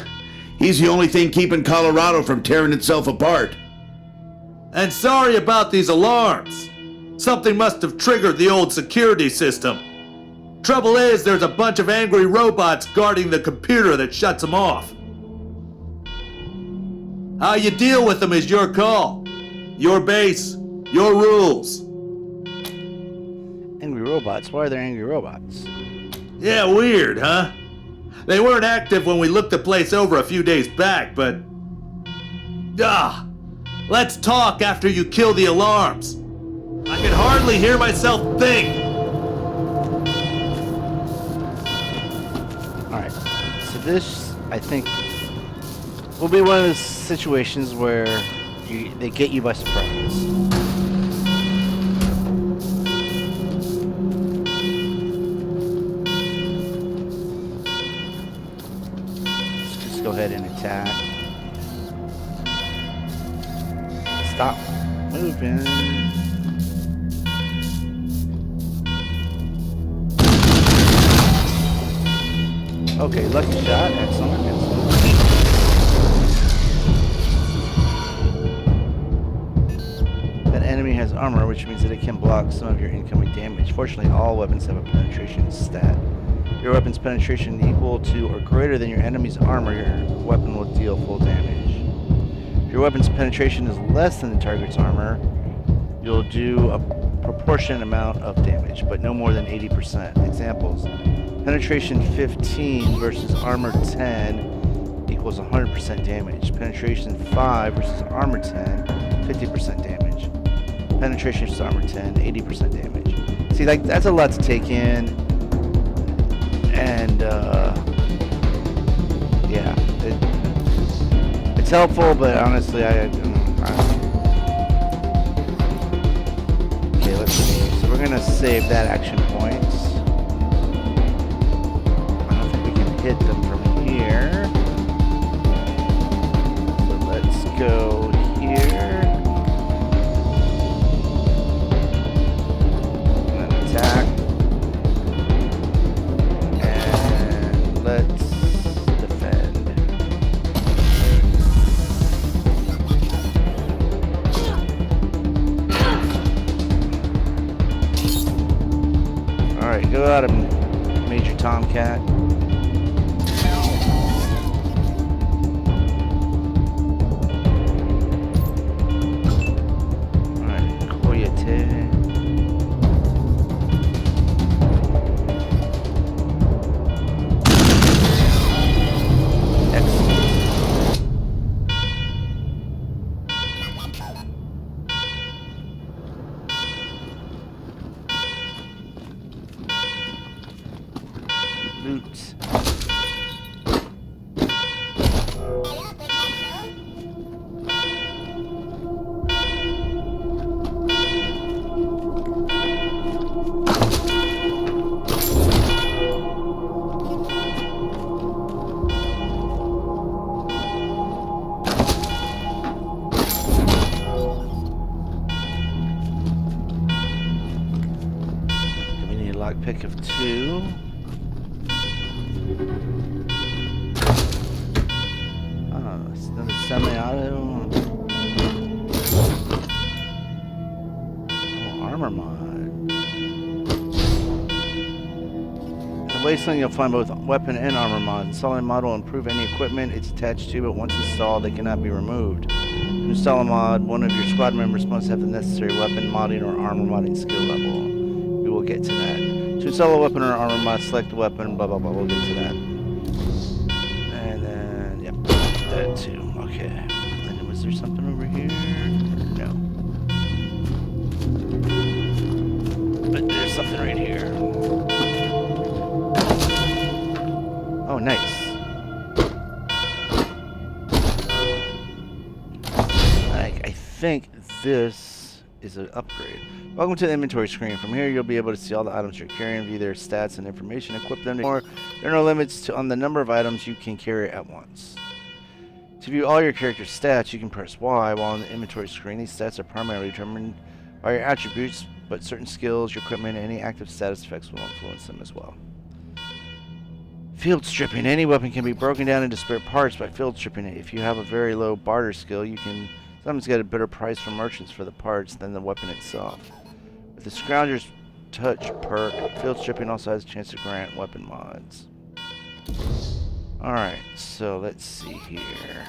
He's the only thing keeping Colorado from tearing itself apart. And sorry about these alarms. Something must have triggered the old security system. Trouble is, there's a bunch of angry robots guarding the computer that shuts them off. How you deal with them is your call. Your base, your rules. Angry robots? Why are there angry robots? Yeah, weird, huh? They weren't active when we looked the place over a few days back, but... let's talk after you kill the alarms. I can hardly hear myself think. Alright, so this, I think, will be one of those situations where they get you by surprise. Let's just go ahead and attack. Stop moving. Okay, lucky shot. Excellent. That enemy has armor, which means that it can block some of your incoming damage. Fortunately, all weapons have a penetration stat. Your weapon's penetration equal to or greater than your enemy's armor, your weapon will deal full damage. If your weapon's penetration is less than the target's armor, you'll do a proportionate amount of damage, but no more than 80%. Examples: penetration 15 versus armor 10 equals 100% damage. Penetration 5 versus armor 10, 50% damage. Penetration versus armor 10, 80% damage. See, like, that's a lot to take in. And, yeah. It's helpful, but honestly, okay, let's see. So we're gonna save that action point. I don't think we can hit them from here. So let's go here. And then attack. And let's defend. Alright, go out of Major Tomcat. Loot. think of 2. Oh, it's another semi-auto. Oh, armor mod. In Wasteland, you'll find both weapon and armor mods. Installing a mod will improve any equipment it's attached to, but once installed, they cannot be removed. To install a mod, one of your squad members must have the necessary weapon modding or armor modding skill level. We will get to that. To install a weapon or armor mod, select the weapon, blah blah blah, we'll get to that. And then, yep, that too. Okay. And then was there something over here? No. But there's something right here. Oh, nice. I think this is an upgrade. Welcome to the inventory screen. From here, you'll be able to see all the items you're carrying, view their stats and information, equip them more. There are no limits on the number of items you can carry at once. To view all your character's stats, you can press Y while on the inventory screen. These stats are primarily determined by your attributes, but certain skills, your equipment, and any active status effects will influence them as well. Field stripping. Any weapon can be broken down into spare parts by field stripping it. If you have a very low barter skill, you can sometimes get a better price from merchants for the parts than the weapon itself. With the Scrounger's Touch perk, field stripping also has a chance to grant weapon mods. Alright, so let's see here.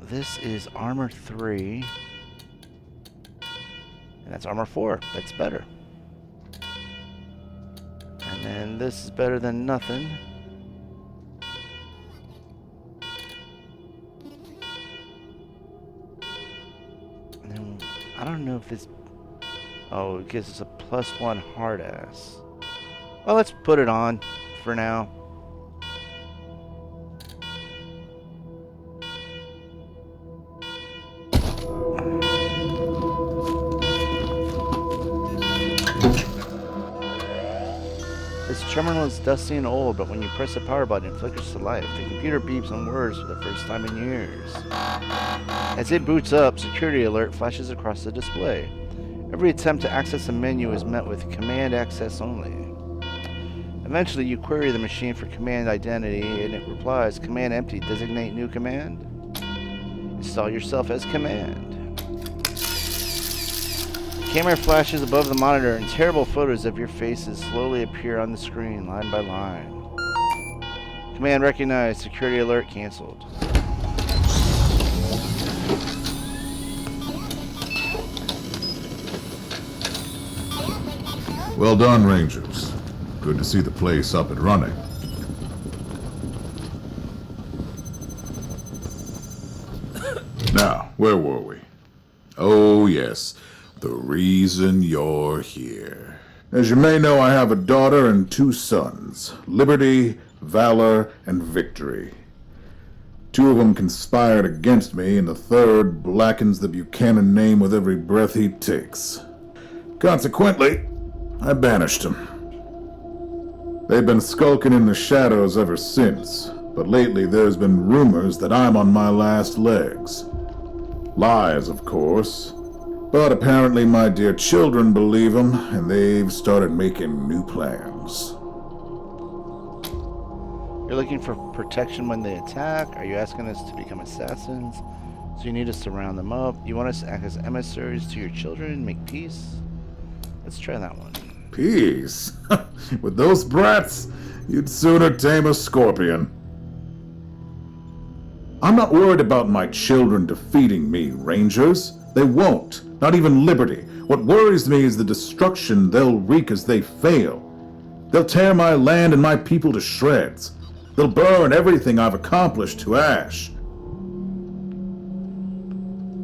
This is armor 3. And that's armor 4. That's better. And then this is better than nothing. And then I don't know if this... Oh, it gives us a +1 hard ass. Well, let's put it on for now. This terminal is dusty and old, but when you press the power button, it flickers to life. The computer beeps on words for the first time in years. As it boots up, security alert flashes across the display. Every attempt to access a menu is met with command access only. Eventually, you query the machine for command identity, and it replies, command empty, designate new command. Install yourself as command. Camera flashes above the monitor and terrible photos of your faces slowly appear on the screen, line by line. Command recognized. Security alert canceled. Well done, Rangers. Good to see the place up and running. Now, where were we? Oh, yes. The reason you're here. As you may know, I have a daughter and 2 sons. Liberty, Valor, and Victory. 2 of them conspired against me, and the 3rd blackens the Buchanan name with every breath he takes. Consequently, I banished him. They've been skulking in the shadows ever since, but lately there's been rumors that I'm on my last legs. Lies, of course. But apparently my dear children believe them, and they've started making new plans. You're looking for protection when they attack? Are you asking us to become assassins? So you need us to round them up? You want us to act as emissaries to your children, make peace? Let's try that one. Peace? With those brats, you'd sooner tame a scorpion. I'm not worried about my children defeating me, Rangers. They won't. Not even Liberty. What worries me is the destruction they'll wreak as they fail. They'll tear my land and my people to shreds. They'll burn everything I've accomplished to ash.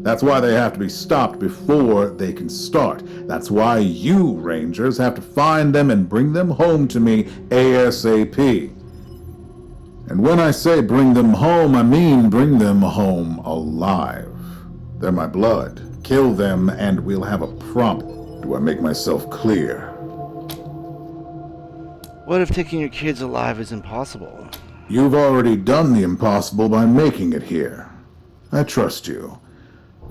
That's why they have to be stopped before they can start. That's why you, Rangers, have to find them and bring them home to me ASAP. And when I say bring them home, I mean bring them home alive. They're my blood. Kill them and we'll have a prompt. Do I make myself clear? What if taking your kids alive is impossible? You've already done the impossible by making it here. I trust you.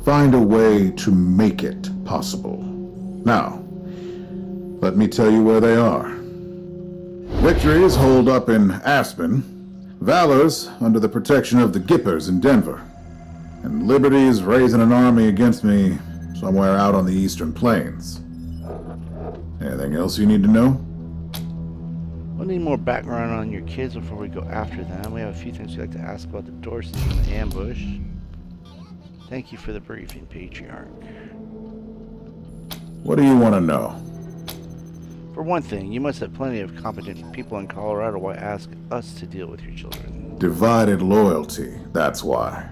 Find a way to make it possible. Now, Let me tell you where they are. Victory is holed up in Aspen. Valor's under the protection of the Gippers in Denver. And Liberty is raising an army against me somewhere out on the eastern plains. Anything else you need to know? We'll need more background on your kids before we go after them. We have a few things we'd like to ask about the Dorseys in the ambush. Thank you for the briefing, Patriarch. What do you want to know? For one thing, you must have plenty of competent people in Colorado. Why ask us to deal with your children? Divided loyalty, that's why.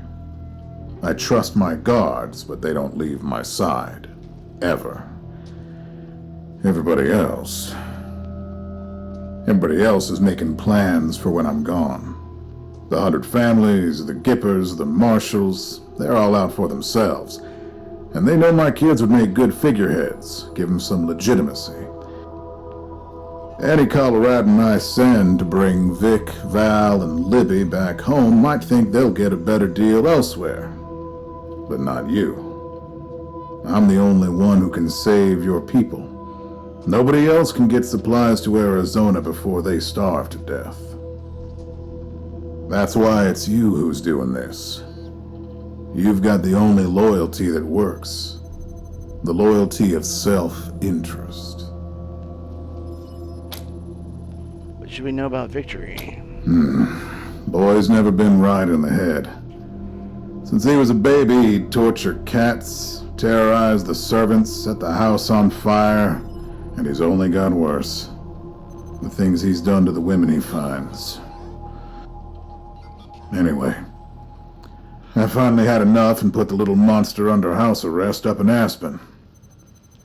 I trust my guards, but they don't leave my side. Ever. Everybody else is making plans for when I'm gone. The 100 families, the Gippers, the Marshals, they're all out for themselves. And they know my kids would make good figureheads, give them some legitimacy. Any Coloradan I send to bring Vic, Val, and Libby back home might think they'll get a better deal elsewhere. But not you. I'm the only one who can save your people. Nobody else can get supplies to Arizona before they starve to death. That's why it's you who's doing this. You've got the only loyalty that works. The loyalty of self-interest. What should we know about Victory? Boy's never been right in the head. Since he was a baby, he'd torture cats, terrorize the servants, set the house on fire, and he's only got worse. The things he's done to the women he finds. Anyway, I finally had enough and put the little monster under house arrest up in Aspen.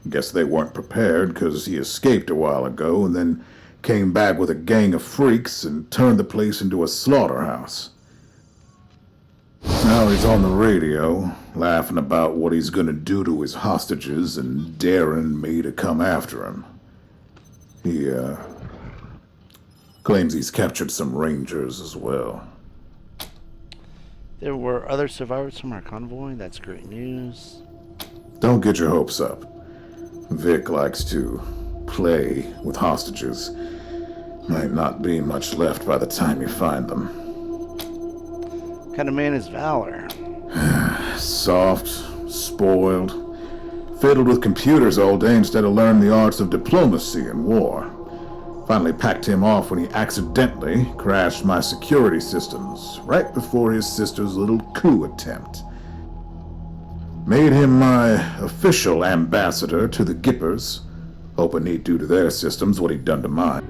Guess they weren't prepared because he escaped a while ago and then came back with a gang of freaks and turned the place into a slaughterhouse. Now he's on the radio, laughing about what he's gonna do to his hostages and daring me to come after him. He, claims he's captured some rangers as well. There were other survivors from our convoy. That's great news. Don't get your hopes up. Vic likes to play with hostages. Might not be much left by the time you find them. What kind of man is Valor? Soft, spoiled, fiddled with computers all day instead of learning the arts of diplomacy and war. Finally packed him off when he accidentally crashed my security systems right before his sister's little coup attempt. Made him my official ambassador to the Gippers, hoping he'd do to their systems what he'd done to mine.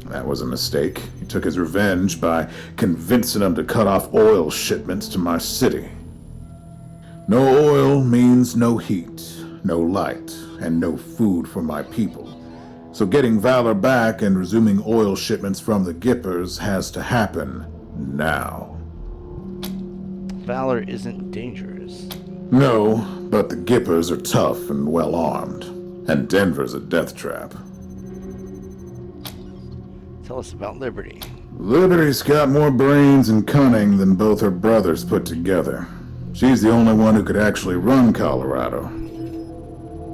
That was a mistake. He took his revenge by convincing them to cut off oil shipments to my city. No oil means no heat, no light, and no food for my people. So getting Valor back and resuming oil shipments from the Gippers has to happen now. Valor isn't dangerous. No, but the Gippers are tough and well-armed, and Denver's a death trap. Tell us about Liberty. Liberty's got more brains and cunning than both her brothers put together. She's the only one who could actually run Colorado.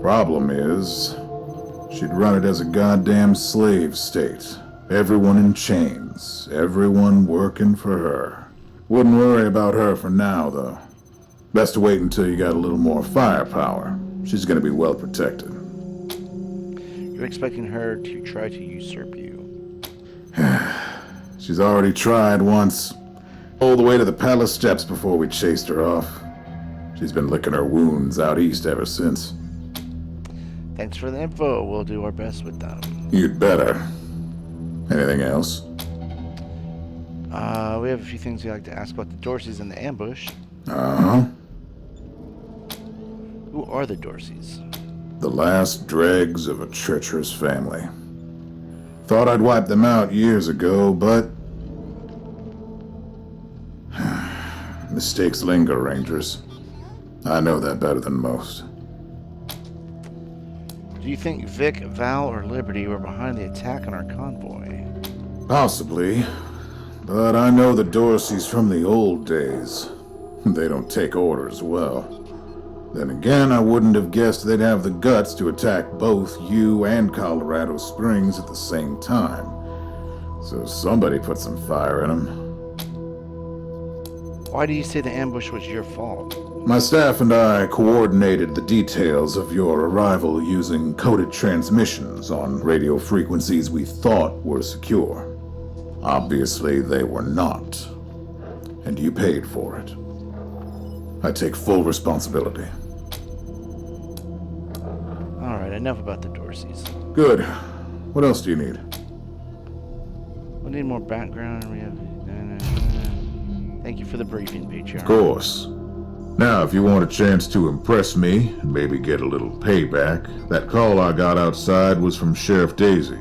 Problem is, she'd run it as a goddamn slave state. Everyone in chains, everyone working for her. Wouldn't worry about her for now, though. Best to wait until you got a little more firepower. She's gonna be well protected. You're expecting her to try to usurp you. She's already tried once. All the way to the palace steps before we chased her off. She's been licking her wounds out east ever since. Thanks for the info. We'll do our best with them. You'd better. Anything else? We have a few things we'd like to ask about the Dorseys in the ambush. Uh-huh. Who are the Dorseys? The last dregs of a treacherous family. Thought I'd wipe them out years ago, but... mistakes linger, Rangers. I know that better than most. Do you think Vic, Val, or Liberty were behind the attack on our convoy? Possibly. But I know the Dorseys from the old days. They don't take orders well. Then again, I wouldn't have guessed they'd have the guts to attack both you and Colorado Springs at the same time. So somebody put some fire in them. Why do you say the ambush was your fault? My staff and I coordinated the details of your arrival using coded transmissions on radio frequencies we thought were secure. Obviously, they were not. And you paid for it. I take full responsibility. Alright, enough about the Dorseys. Good. What else do you need? We need more background. We have... Thank you for the briefing, Patriarch. Of course. Now, if you want a chance to impress me and maybe get a little payback, that call I got outside was from Sheriff Daisy,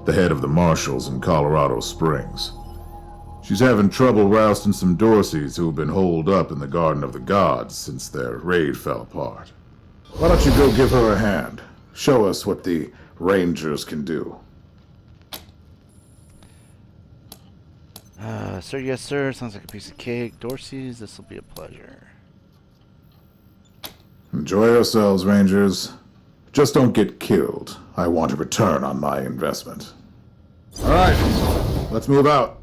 the head of the marshals in Colorado Springs. She's having trouble rousting some Dorseys who have been holed up in the Garden of the Gods since their raid fell apart. Why don't you go give her a hand? Show us what the Rangers can do. Sir, yes, sir. Sounds like a piece of cake. Dorseys, this will be a pleasure. Enjoy yourselves, Rangers. Just don't get killed. I want a return on my investment. All right, let's move out.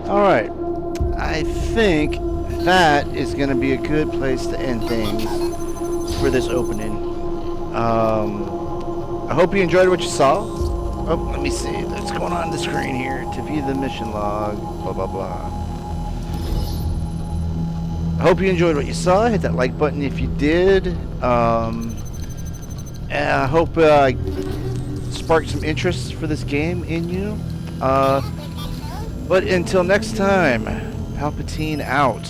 Alright, I think that is going to be a good place to end things for this opening. I hope you enjoyed what you saw. Oh, let me see. What's going on the screen here? To view the mission log, blah, blah, blah. I hope you enjoyed what you saw. Hit that like button if you did. And I hope sparked some interest for this game in you. But until next time, PalpyTeen out.